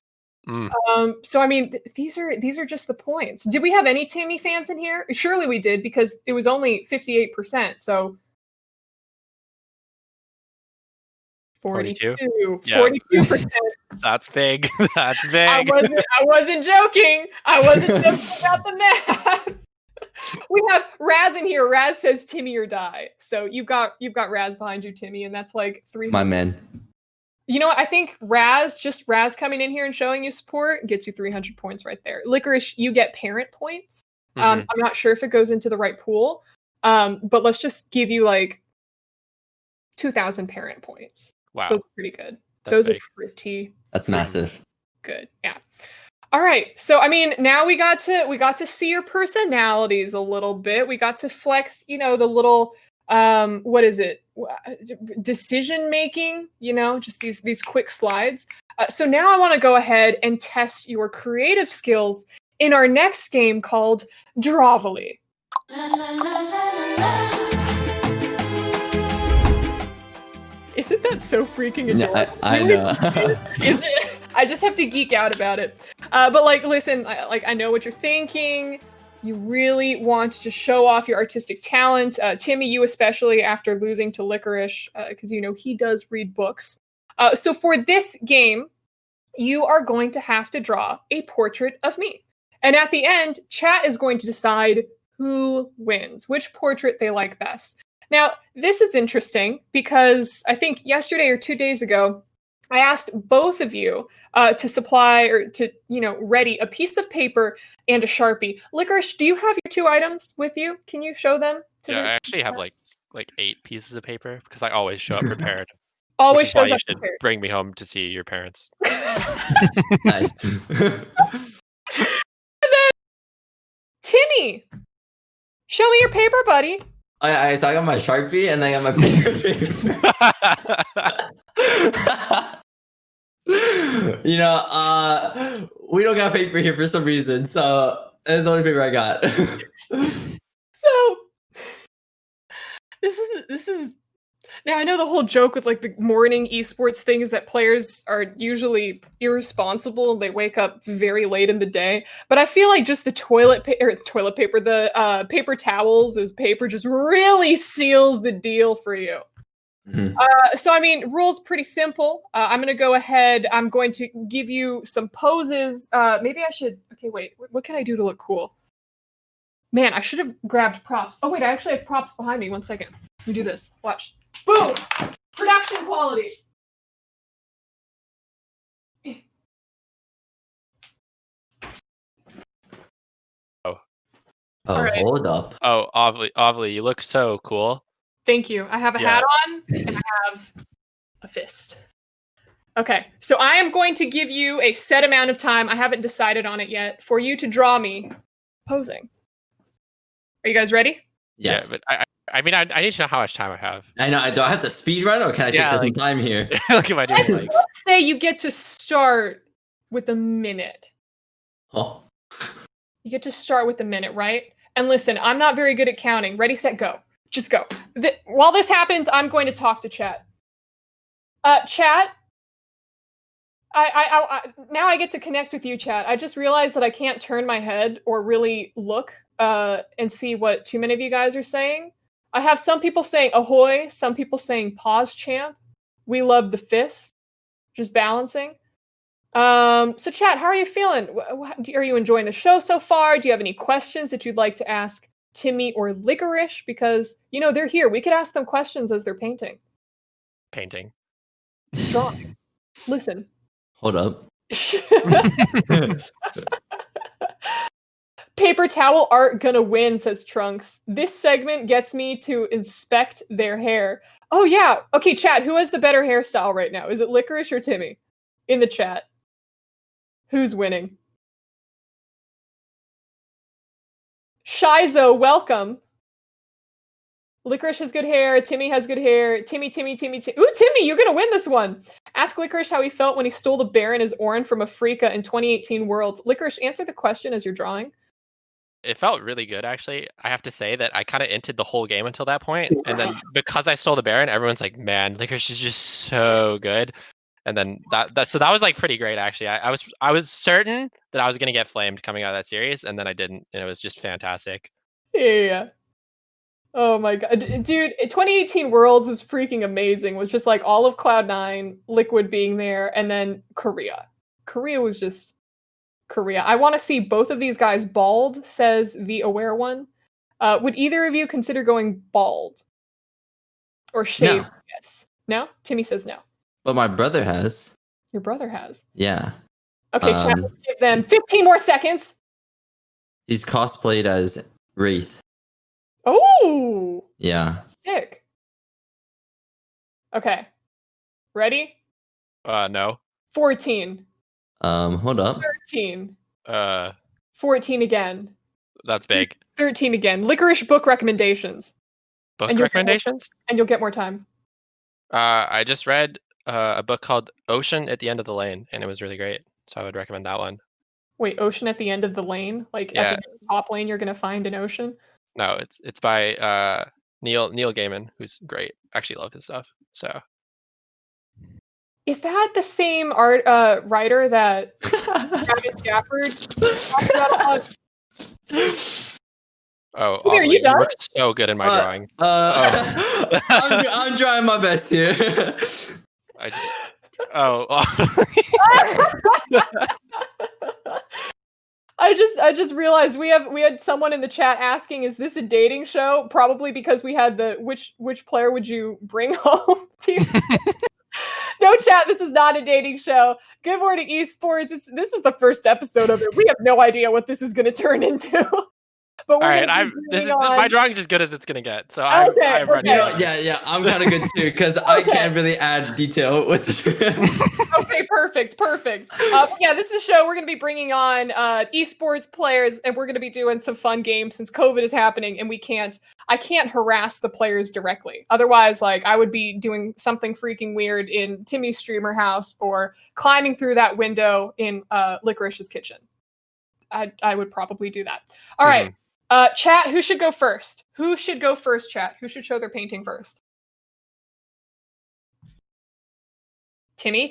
So I mean, these are just the points. Did we have any Timmy fans in here? Surely we did, because it was only 58%. So 42. 42%. That's big. That's big. I wasn't joking. I wasn't joking about the math. We have Raz in here. Raz says Timmy or die. So you've got Raz behind you, Timmy, and that's like 300. My man. You know what? I think Raz coming in here and showing you support gets you 300 points right there. Licorice, you get parent points. I'm not sure if it goes into the right pool, but let's just give you like 2,000 parent points. Wow, those are pretty good. That's That's massive. Good. Yeah. All right. So I mean, now we got to see your personalities a little bit. We got to flex, the little what is it? Decision making, just these quick slides. So now I want to go ahead and test your creative skills in our next game called Ovilee. Isn't that so freaking adorable? I know. I just have to geek out about it. But like, listen, I know what you're thinking. You really want to just show off your artistic talent. Timmy, you especially, after losing to Licorice, because he does read books. So for this game, you are going to have to draw a portrait of me. And at the end, chat is going to decide who wins, which portrait they like best. Now, this is interesting because I think yesterday or 2 days ago, I asked both of you to supply or to, ready a piece of paper and a Sharpie. Licorice, do you have your 2 items with you? Can you show them to Yeah, the I actually have like 8 pieces of paper because I always show up prepared. Always which is why shows you up should prepared. bring me home to see your parents. Nice. Timmy, show me your paper, buddy. So I got my Sharpie and I got my piece of paper. We don't got paper here for some reason, so that's the only paper I got. So this is now I know the whole joke with like the morning esports thing is that players are usually irresponsible and they wake up very late in the day. But I feel like just the toilet paper, the paper towels as paper just really seals the deal for you. Mhm. So I mean, rules pretty simple. I'm gonna go ahead. I'm going to give you some poses. Maybe I should. Okay, wait. What can I do to look cool? Man, I should have grabbed props. Oh wait, I actually have props behind me. 1 second. Let me do this. Watch. Boom! Production quality. Oh, right. hold up. Oh, Ovilee, you look so cool. Thank you. I have a hat on and I have a fist. Okay, so I am going to give you a set amount of time. I haven't decided on it yet for you to draw me posing. Are you guys ready? Yes. Yeah, but I mean, I need to know how much time I have. I know. Do I have to speed run or can I take some time here? Look at my doing like. Let's say you get to start with a minute. Oh. You get to start with a minute, right? And listen, I'm not very good at counting. Ready, set, go. Just go. While this happens, I'm going to talk to chat. Chat. Now I get to connect with you, chat. I just realized that I can't turn my head or really look and see what too many of you guys are saying. I have some people saying ahoy, some people saying pause champ. We love the fist. Just balancing. So chat, how are you feeling? Are you enjoying the show so far? Do you have any questions that you'd like to ask Timmy or Licorice? Because, they're here. We could ask them questions as they're painting. Painting. Drawing. Listen. Hold up. Paper towel art gonna win, says Trunks. This segment gets me to inspect their hair. Oh yeah. Okay, chat, who has the better hairstyle right now? Is it Licorice or Timmy? In the chat. Who's winning? Shizo, welcome. Licorice has good hair. Timmy has good hair. Timmy. Ooh, Timmy, you're gonna win this one. Ask Licorice how he felt when he stole the Baron as Orin from Afrika in 2018 Worlds. Licorice, answer the question as you're drawing. It felt really good, actually. I have to say that I kind of inted the whole game until that point, and then because I stole the Baron, everyone's like, "Man, Licorice is just so good." And then that was like pretty great, actually. I was certain that I was gonna get flamed coming out of that series, and then I didn't, and it was just fantastic. Yeah. Oh my god, dude! 2018 Worlds was freaking amazing. With just like all of Cloud9, Liquid being there, and then Korea. Korea was just Korea. I want to see both of these guys bald, says the aware one. Would either of you consider going bald or shaved? No. Yes. No. Timmy says no. But my brother has. Your brother has. Yeah. Okay, chat. Let's give them 15 more seconds. He's cosplayed as Wraith. Oh. Yeah. Sick. Okay. Ready? No. 14. Hold up. 13. 14 again. That's big. 13 again. Licorice book recommendations. Book And you'll recommendations? And you'll get more time. I just read a book called Ocean at the End of the Lane, and it was really great. So I would recommend that one. Wait, ocean at the end of the lane? Like at the top lane, you're gonna find an ocean? No, it's by Neil Gaiman, who's great. I actually love his stuff. So Is that the same art writer that Travis Gafford talked about? Oh, Timmy, are you done? look so good in my drawing. I'm trying my best here. I just I just realized we had someone in the chat asking, is this a dating show? Probably because we had the which player would you bring home to? No, chat, this is not a dating show. Good morning, esports. This is the first episode of it. We have no idea what this is going to turn into. But All right, my drawing's as good as it's gonna get. So I'm ready. Yeah, I'm kind of good too because I can't really add detail with the. Okay, perfect. Yeah, this is a show we're going to be bringing on esports players, and we're going to be doing some fun games since COVID is happening, and I can't harass the players directly. Otherwise, like, I would be doing something freaking weird in Timmy's streamer house or climbing through that window in Licorice's kitchen. I would probably do that. All right. Chat, who should go first? Chat? Who should show their painting first? Timmy.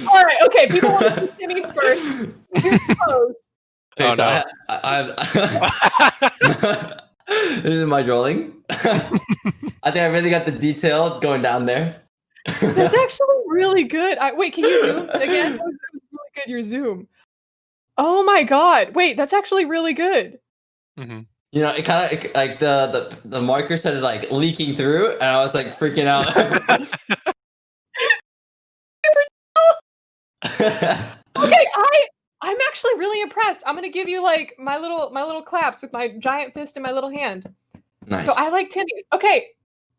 All right, okay, people want to see Timmy's first. Here's the pose. Oh, no. This is my drawing. I think I really got the detail going down there. That's actually really good. Wait, can you zoom again? That was really good, your zoom. Oh my god. Wait, that's actually really good. Mm-hmm. You know, it kind of like the marker started like leaking through, and I was like freaking out. Okay, I'm actually really impressed. I'm gonna give you like my little claps with my giant fist in my little hand. Nice. So I like Timmy's. Okay,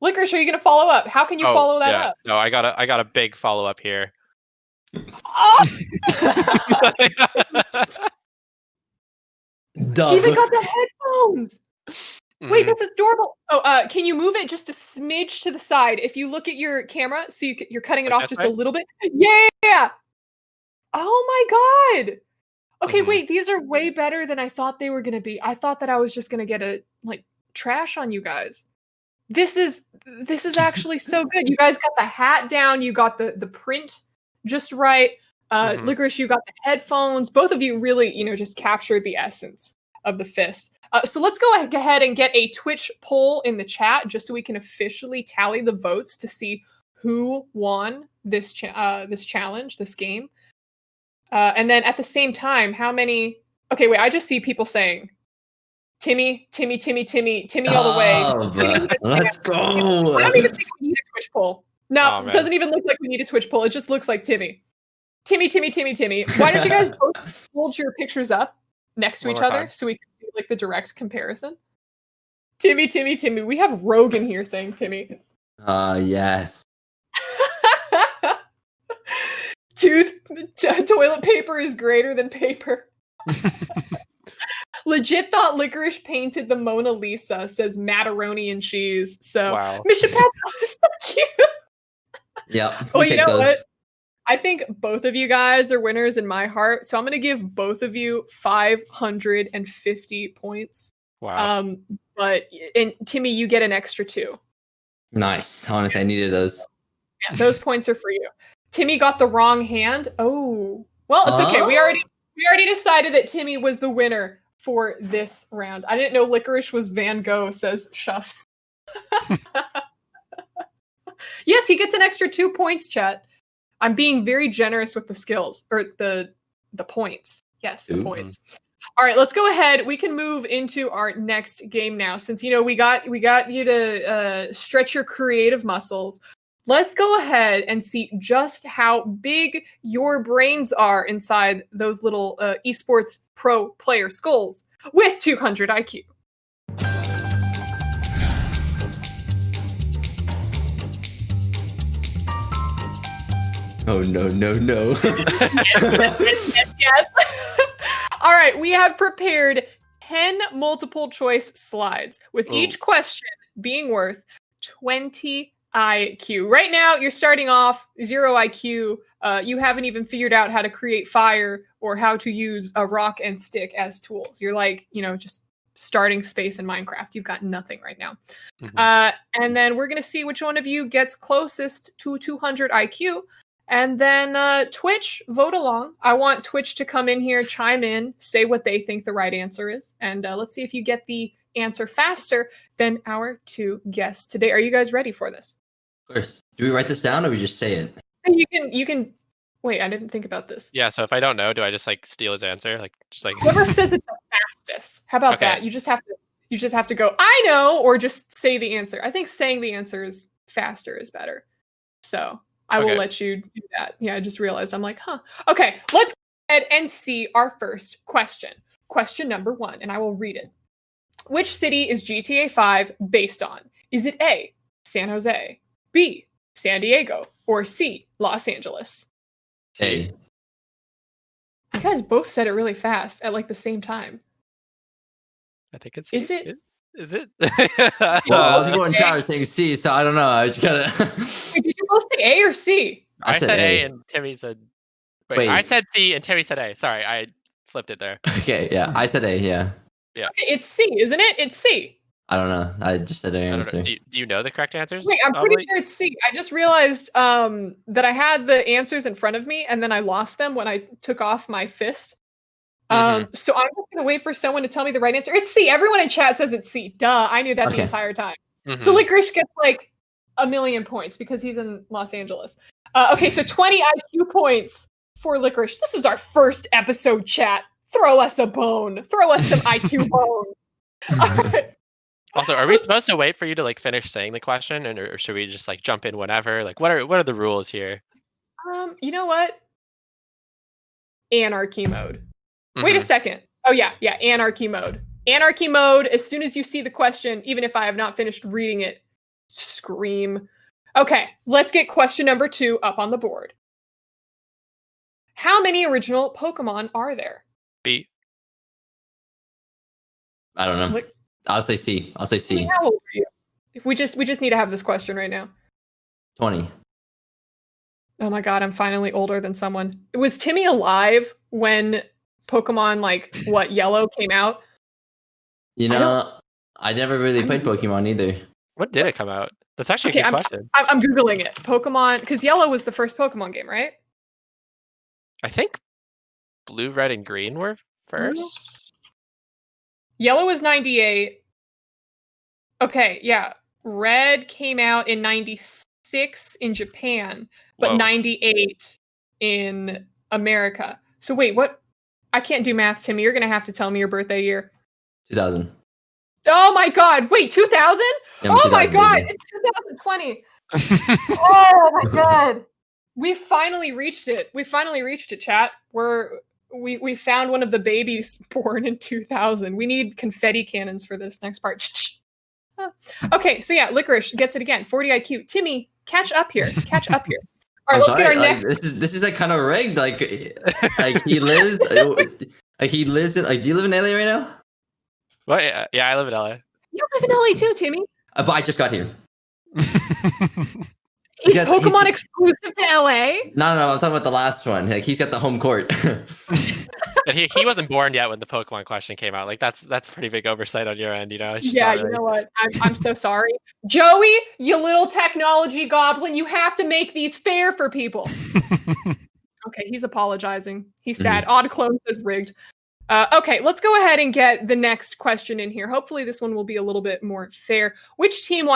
Licorice, are you gonna follow up? How can you follow that up? No, I got a big follow up here. Oh! He even got the headphones. Wait, this is adorable. Oh, can you move it just a smidge to the side? If you look at your camera, so you're cutting it off just a little bit. Yeah. Oh my god. Okay, wait, these are way better than I thought they were gonna be. I thought that I was just gonna get a trash on you guys. This is actually so good. You guys got the hat down. You got the print just right. Licorice, you got the headphones. Both of you really, just captured the essence of the fist. So let's go ahead and get a Twitch poll in the chat just so we can officially tally the votes to see who won this challenge, this game. And then at the same time, how many? Okay, wait. I just see people saying Timmy all the way. Let's go. I don't even think we need a Twitch poll. No, it doesn't even look like we need a Twitch poll. It just looks like Timmy. Timmy. Why don't you guys both hold your pictures up next to each other so we can see like the direct comparison? Timmy. We have Rogan here saying Timmy. Yes. Toilet paper is greater than paper. Legit thought Licorice painted the Mona Lisa, says macaroni and cheese. So wow. Mission Pascal is so cute. Yeah. Well, you know what? I think both of you guys are winners in my heart. So I'm gonna give both of you 550 points. Wow. But Timmy, you get an extra 2. Nice. Honestly, I needed those. Yeah, those points are for you. Timmy got the wrong hand. Oh, well, it's okay. We already decided that Timmy was the winner for this round. I didn't know Licorice was Van Gogh, says Shuffs. Yes, he gets an extra 2 points, chat. I'm being very generous with the skills or the points. Yes, the points. All right, let's go ahead. We can move into our next game now. Since we got you to stretch your creative muscles. Let's go ahead and see just how big your brains are inside those little esports pro player skulls with 200 IQ. Oh, no. Yes. All right, we have prepared 10 multiple choice slides with each question being worth 20 IQ. Right now, you're starting off 0 IQ. You haven't even figured out how to create fire or how to use a rock and stick as tools. You're like, just starting space in Minecraft. You've got nothing right now. And then we're going to see which one of you gets closest to 200 IQ. And then Twitch, vote along. I want Twitch to come in here, chime in, say what they think the right answer is. And let's see if you get the answer faster than our 2 guests today. Are you guys ready for this? Of course. Do we write this down or we just say it? you can. Wait, I didn't think about this. Yeah. So if I don't know, do I just like steal his answer? Like just like Whoever says it the fastest. How about Okay. that? You just have to go, I know, or just say the answer. I think saying the answer is faster is better. So I will Okay. let you do that. Yeah, I just realized I'm like, huh. Okay, let's go ahead and see our first question. Question number 1, and I will read it. Which city is GTA 5 based on? Is it A, San Jose, B, San Diego, or C, Los Angeles? A. You guys both said it really fast at like the same time. I think it's Is C. it? Is it? Well, a lot of people in chat are saying C, so I don't know. I just gotta. Wait, did you both say A or C? I said A and Timmy said. Wait, I Wait. said C and Timmy said A. Sorry, I flipped it there. Okay, yeah, I said A. Yeah, Yeah. Okay, it's C, isn't it? It's C. I don't know. I just said A I don't answer. know. Do you know the correct answers? Wait, I'm pretty Ovilee? sure it's C. I just realized that I had the answers in front of me and then I lost them when I took off my fist. So I'm just gonna wait for someone to tell me the right answer. It's C. Everyone in chat says it's C. Duh, I knew that the Okay. entire time. Mhm. So Licorice gets like 1,000,000 points because he's in Los Angeles. Okay, so 20 IQ points for Licorice. This is our first episode, chat. Throw us a bone. Throw us some IQ bones. All right. Also, are we supposed to wait for you to like finish saying the question, or should we just like jump in whenever? Like, what are the rules here? You know what? Anarchy mode. Wait a Mhm. second. Oh yeah, anarchy mode. Anarchy mode, as soon as you see the question, even if I have not finished reading it, scream. Okay, let's get question number 2 up on the board. How many original Pokemon are there? B. I don't know. Lick- I'll say C. I'll say C. How old are you? If we just need to have this question right now. 20. Oh my god, I'm finally older than someone. Was Timmy alive when Pokemon like what Yellow came out? You know, I never really I'm- played Pokemon either. When did it come out? That's actually Okay, a good question. I'm googling it. Pokemon, because Yellow was the first Pokemon game, right? I think Blue, Red, and Green were first. Yellow was 98. Okay, yeah. Red came out in 96 in Japan, but Whoa. 98 in America. So wait, what? I can't do math, Timmy. You're going to have to tell me your birthday year. 2000. Oh my god. Wait, 2000? Yeah, I'm Oh my 2000 god. baby. It's 2020. Oh my god. We finally reached it. We finally reached it, chat. We found one of the babies born in 2000. We need confetti cannons for this next part. Okay, so yeah, Licorice gets it again. 40 IQ. Timmy, catch up here. Catch up here. All right, let's get our Like, next. This is like kind of rigged. Like he lives. Like he lives in. Like, do you live in LA right now? Well, yeah, I live in LA. You live in LA too, Timmy. But I just got here. Is Yes, Pokemon exclusive to LA? No, I'm talking about the last one. Like he's got the home court. And he wasn't born yet when the Pokemon question came out. Like that's pretty big oversight on your end, you know. It's just Yeah, not you really- know what? I'm so sorry. Joey, you little technology goblin, you have to make these fair for people. Okay, he's apologizing. He's sad. Odd Clone says rigged. Okay, let's go ahead and get the next question in here. Hopefully this one will be a little bit more fair. Which team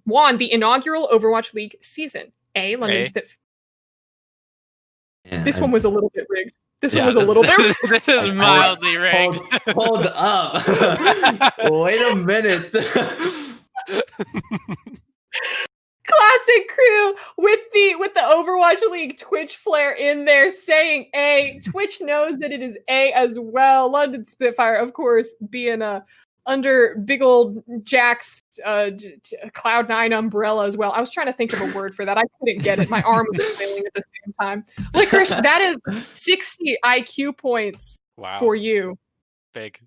won the inaugural Overwatch League season? A, London A. Spit. Yeah, This one was a little bit rigged. This one Yeah, was a little bit This is mildly rigged. Hold up. Wait a minute. Classic crew with the Overwatch League Twitch flare in there saying A. Twitch knows that it is A as well. London Spitfire, of course, being under big old Jack's Cloud9 umbrella as well. I was trying to think of a word for that. I couldn't get it. My arm was flailing at the same time. Licorice, that is 60 IQ points Wow. for you. Big.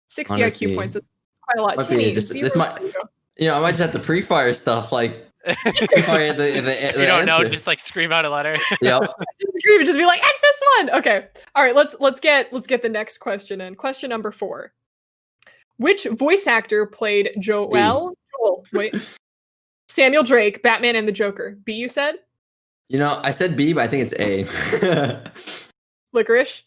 60 Honestly, IQ points. That's quite a lot. might be Timmy, just- 0 this might- for you. You know, I might just have to pre-fire stuff like pre-fire the If you don't know, answer. just like scream out a letter. Yep. Just scream and just be like, "It's this one." Okay. All right. Let's get the next question in. Question number 4. Which voice actor played Joel? Wait. Samuel Drake, Batman and the Joker. B, you said? You know, I said B, but I think it's A. Licorice?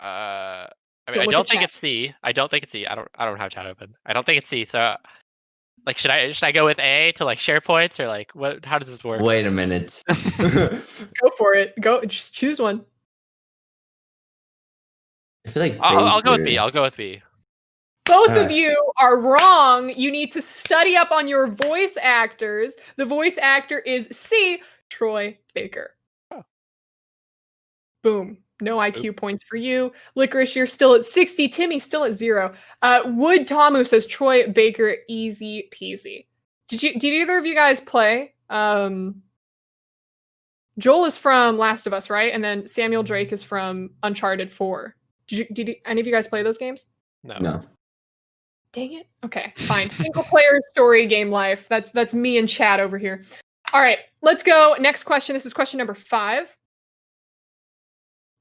I Don't mean, I look don't at think chat. it's C. I don't think it's C. I don't have chat open. I don't think it's C. So Like, should I go with A to like share points, or like what? How does this work? Wait a minute. Go for it. Go. Just choose one. I feel like I'll go with B. Baker. I'll go with B. Both of Alright. you are wrong. You need to study up on your voice actors. The voice actor is C, Troy Baker. Oh. Boom. No IQ points for you. Licorice, you're still at 60. Timmy still at 0. Wood Tamu says Troy Baker, easy peasy. Did either of you guys play? Joel is from Last of Us, right? And then Samuel Drake is from Uncharted 4. Did any of you guys play those games? No. Dang it. Okay, fine. Single player story game life. That's me and Chad over here. All right, let's go. Next question. This is question number 5.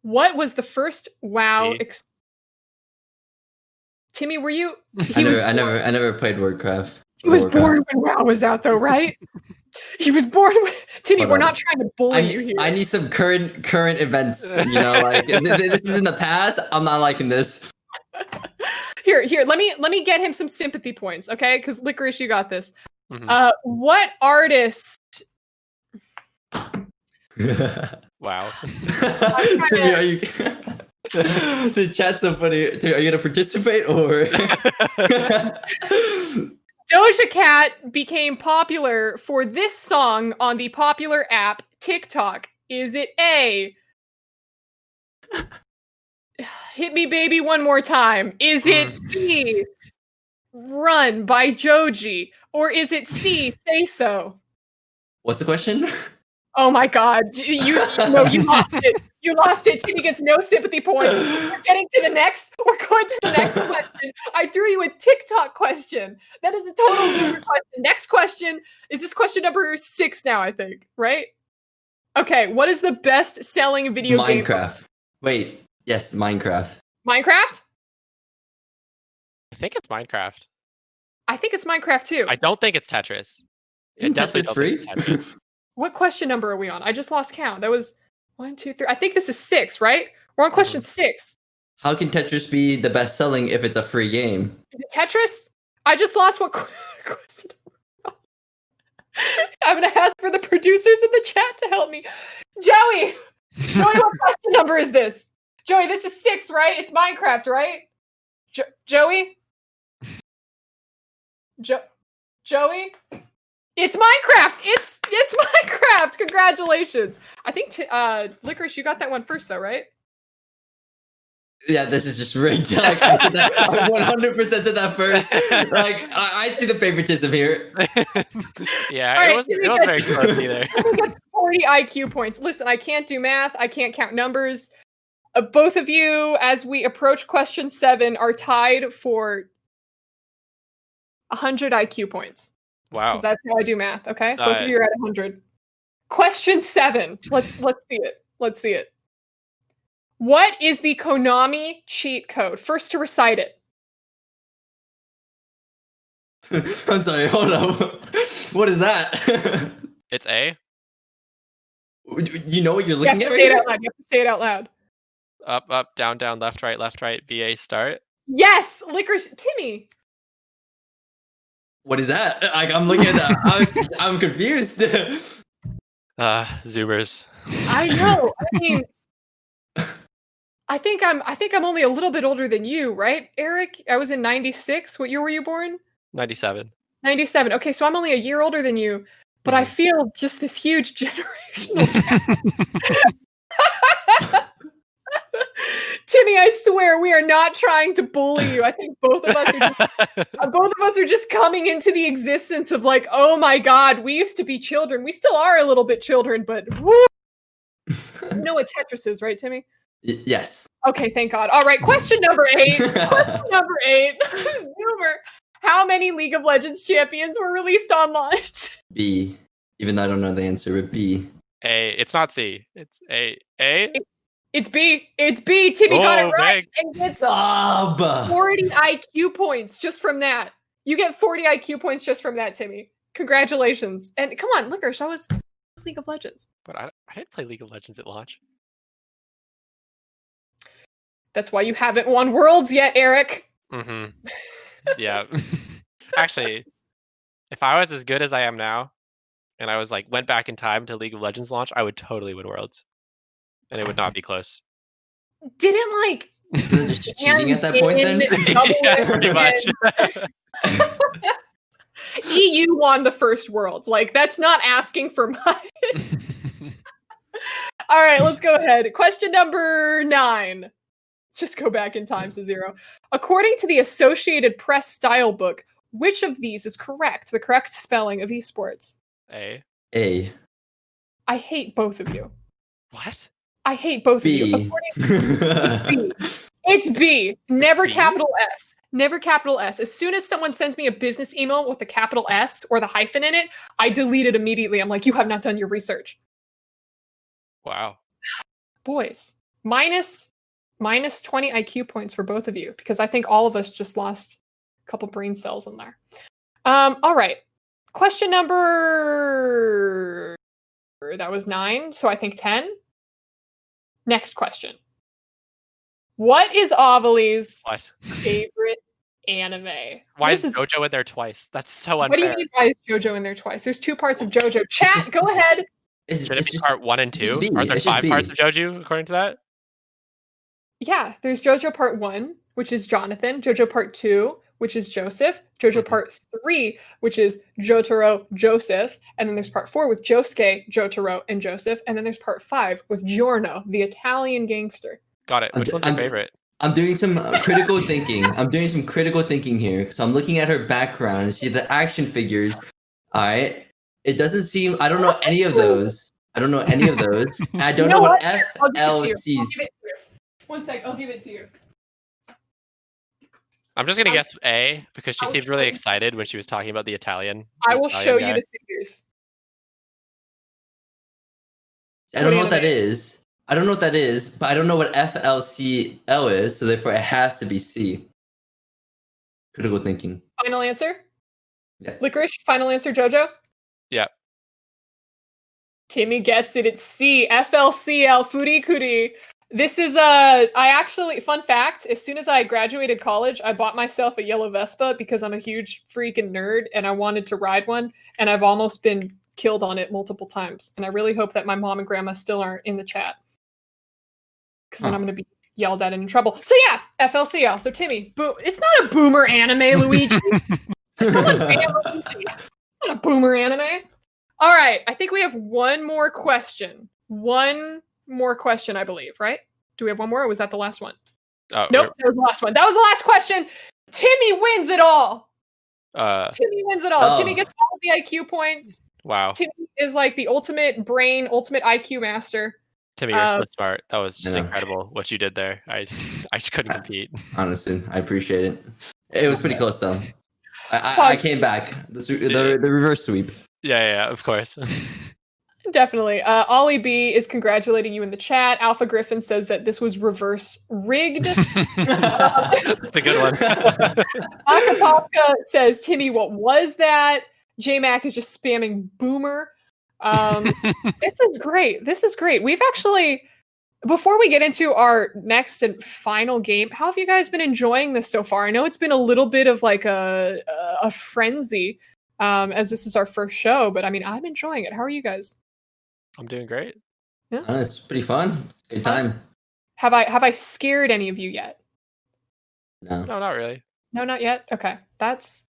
What was the first WoW? Timmy, were you? I never played Warcraft. He was born when WoW was out, though, right? He was born when. Timmy, Hold we're on. not trying to bully you here. I need some current events. You know, like this is in the past. I'm not liking this. Here. Let me get him some sympathy points, okay? Because Licorice, you got this. Mhm. What artist? Wow. Timmy, are you? The chat's so funny. Timmy, are you gonna participate or? Doja Cat became popular for this song on the popular app TikTok. Is it A? Hit Me Baby One More Time? Is it B? Run by Joji? Or is it C? Say So? What's the question? Oh my god. You lost it. You lost it. Timmy gets no sympathy points. We're getting to the next. We're going to the next question. I threw you a TikTok question. That is a total Zoomer question. Next question. Is this question number 6 now, I think, right? Okay. What is the best selling video game? Minecraft. Wait. Yes, Minecraft. Minecraft? I think it's Minecraft. I think it's Minecraft too. I don't think it's Tetris. Isn't Definitely Tetris don't free? think it's Tetris. What question number are we on? I just lost count. That was 1, 2, 3. I think this is 6, right? We're on question 6. How can Tetris be the best selling if it's a free game? Is it Tetris? I just lost what question. I'm going to ask for the producers in the chat to help me. Joey, what question number is this? Joey, this is 6, right? It's Minecraft, right? Joey? Joey? It's Minecraft! It's Minecraft! Congratulations. I think Licorice, you got that one first though, right? Yeah, this is just rigged. Like, I said that. I 100% said that first. Like, I see the favoritism here. Yeah, All right, it wasn't very close either. Timmy gets 40 IQ points. Listen, I can't do math. I can't count numbers. Both of you, as we approach question 7, are tied for 100 IQ points. Wow. Because that's how I do math, okay? Both of Alright. you are at 100. Question 7. Let's see it. Let's see it. What is the Konami cheat code? First to recite it. I'm sorry, hold up. What is that? It's A. You know what you're You have looking to at? say it Right out loud. You have to say it out loud. Up, down, left, right, BA start. Yes! Licorice. Timmy! What is that? Like, I'm looking at that. I'm confused. Zoomers. I know. I mean, I think I'm only a little bit older than you, right, Eric? I was in 96. What year were you born? 97. 97. Okay, so I'm only a year older than you, but I feel just this huge generational gap. Timmy, I swear we are not trying to bully you. I think both of us are just coming into the existence of like, oh my god, we used to be children. We still are a little bit children, but woo! You know what Tetris is, right, Timmy? Yes. Okay, thank God. All right, question number 8. Question number 8. Zoomer. How many League of Legends champions were released on launch? B. Even though I don't know the answer, but B. A. It's not C. It's A. A? It's B. It's B. Timmy got it right. Big. And gets Sob. 40 IQ points just from that. You get 40 IQ points just from that, Timmy. Congratulations. And come on, Licorice, that was League of Legends. But I didn't play League of Legends at launch. That's why you haven't won Worlds yet, Eric. Mm-hmm. Yeah. Actually, If I was as good as I am now, and I was like went back in time to League of Legends launch, I would totally win Worlds, and it would not be close. Didn't like Isn't that just cheating at that point then? double Yeah, pretty much. EU won the first Worlds. Like, that's not asking for much. All right, let's go ahead. Question number 9. Just go back in time to 0. According to the Associated Press style book, which of these is correct? The correct spelling of esports? A. A. I hate both of you. What? I hate both of you. It's B. Never B? capital S. Never capital S. As soon as someone sends me a business email with the capital S or the hyphen in it, I delete it immediately. I'm like, you have not done your research. Wow. Boys, minus 20 IQ points for both of you, because I think all of us just lost a couple brain cells in there. All right. Question number... That was 9, so I think 10. Next question. What is Ovilee's What? favorite anime? Why is JoJo in there twice? That's so unfair. What do you mean why is JoJo in there twice? There's 2 parts of JoJo. Chat, go ahead. Should it be part 1 and 2? B. Aren't there It's just 5 B. parts of JoJo according to that? Yeah, there's JoJo part 1, which is Jonathan. JoJo part 2, which is Joseph. JoJo part 3, which is Jotaro, Joseph. And then there's part 4 with Josuke, Jotaro, and Joseph. And then there's part 5 with Giorno, the Italian gangster. Got it. Which one's your favorite? I'm doing some critical thinking. I'm doing some critical thinking here. So I'm looking at her background and see the action figures. All right. It doesn't seem, I don't know any of those. I don't know any of those. I don't know what FLCs. One sec, I'll give it to you. I'm just going to guess A, because she seemed really excited when she was talking about the Italian. I will show you the figures. I don't know what that is. I don't know what that is, but I don't know what FLCL is, so therefore it has to be C. Critical thinking. Final answer? Yeah. Licorice, final answer, JoJo? Yeah. Timmy gets it. It's C. FLCL Furikuri. This is I actually, fun fact, as soon as I graduated college, I bought myself a yellow Vespa because I'm a huge freaking nerd and I wanted to ride one, and I've almost been killed on it multiple times. And I really hope that my mom and grandma still aren't in the chat, because then I'm going to be yelled at and in trouble. So yeah, FLCL. So Timmy, it's not a boomer anime, Luigi. Someone ban Luigi. It's not a boomer anime. All right, I think we have one more question. One more question, I believe, right? Do we have one more, or was that the last one? Oh, nope, that was the last one. That was the last question. Timmy wins it all. Timmy wins it all. Timmy gets all the IQ points. Wow. Timmy is like the ultimate brain, ultimate IQ master. Timmy, you're so smart. That was just incredible what you did there. I just couldn't compete. Honestly, I appreciate it. It was pretty close though. I came back. The reverse sweep. Yeah, of course. Definitely. Ollie B is congratulating you in the chat. Alpha Griffin says that this was reverse rigged. That's a good one. Akapaka says, Timmy, what was that? J-Mac is just spamming boomer. This is great. This is great. We've actually, before we get into our next and final game, how have you guys been enjoying this so far? I know it's been a little bit of like a frenzy, as this is our first show, but I mean, I'm enjoying it. How are you guys? I'm doing great. Yeah, it's pretty fun. It's a good time. Have I scared any of you yet? No, not really. No, not yet. Okay, that's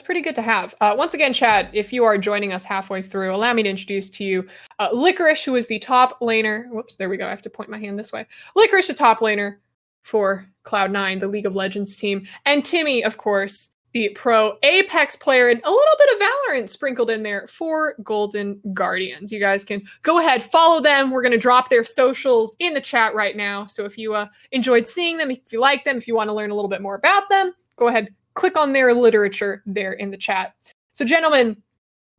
pretty good to have. Once again, Chad, if you are joining us halfway through, allow me to introduce to you Licorice, who is the top laner. Whoops, there we go. I have to point my hand this way. Licorice, the top laner for Cloud9, the League of Legends team, and Timmy, of course, the pro Apex player, and a little bit of Valorant sprinkled in there for Golden Guardians. You guys can go ahead, follow them. We're going to drop their socials in the chat right now. So if you enjoyed seeing them, if you like them, if you want to learn a little bit more about them, go ahead, click on their literature there in the chat. So gentlemen,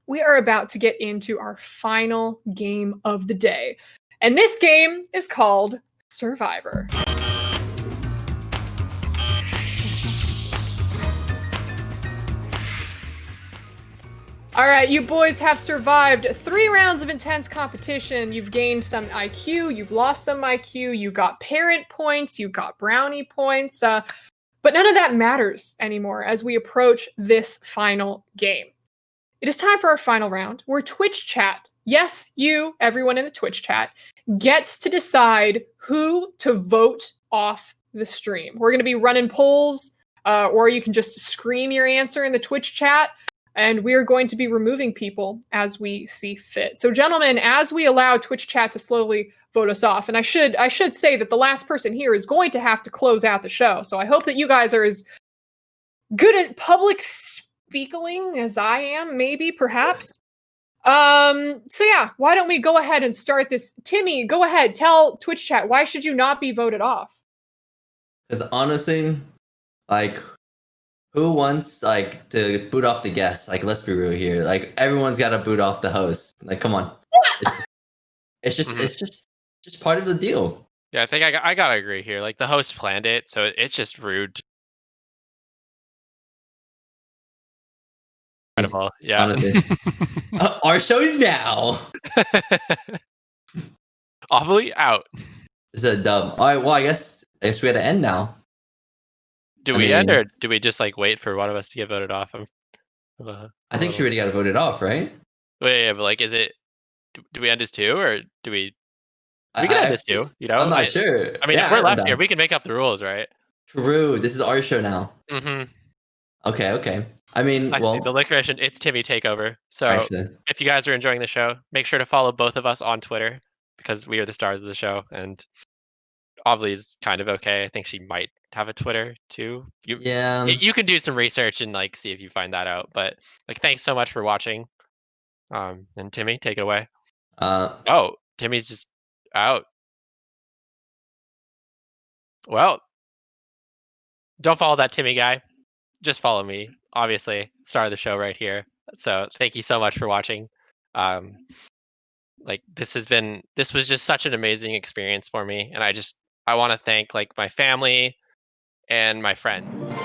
we are about to get into our final game of the day. And this game is called Survivor. All right, you boys have survived 3 rounds of intense competition. You've gained some IQ, you've lost some IQ, you got parent points, you got brownie points, but none of that matters anymore as we approach this final game. it is time for our final round, where Twitch chat, yes, you, everyone in the Twitch chat, gets to decide who to vote off the stream. We're going to be running polls, or you can just scream your answer in the Twitch chat, and we're going to be removing people as we see fit. So, gentlemen, as we allow Twitch chat to slowly vote us off, and I should say that the last person here is going to have to close out the show. So I hope that you guys are as good at public speaking as I am, maybe, perhaps. So yeah, why don't we go ahead and start this? Timmy, go ahead. Tell Twitch chat, why should you not be voted off? Because honestly, like, who wants like to boot off the guests? Like, let's be real here. Like, everyone's got to boot off the host. Like, come on. It's just part of the deal. Yeah, I think I gotta agree here. Like, the host planned it, so it's just rude. Incredible. Yeah. Honestly. Our show now. Ovilee out. It's a dub. All right. Well, I guess we had to end now. Do we end, or do we just like wait for one of us to get voted off? I think she already got voted off, right? Wait, yeah, but like, is it? Do we end as two, or do we? We can end as two. You know, I'm not sure. I mean, if we're left here, we can make up the rules, right? True. This is our show now. Mm-hmm. Okay. I mean, actually, the Licorice and iiTzTimmy takeover. So actually, if you guys are enjoying the show, make sure to follow both of us on Twitter, because we are the stars of the show, and Ovilee's kind of okay. I think she might have a Twitter too. You can do some research and like see if you find that out. But like, thanks so much for watching. And Timmy, take it away. Oh, Timmy's just out. Well, don't follow that Timmy guy. Just follow me. Obviously, star of the show right here. So thank you so much for watching. Like, this was just such an amazing experience for me, and I want to thank like my family and my friends.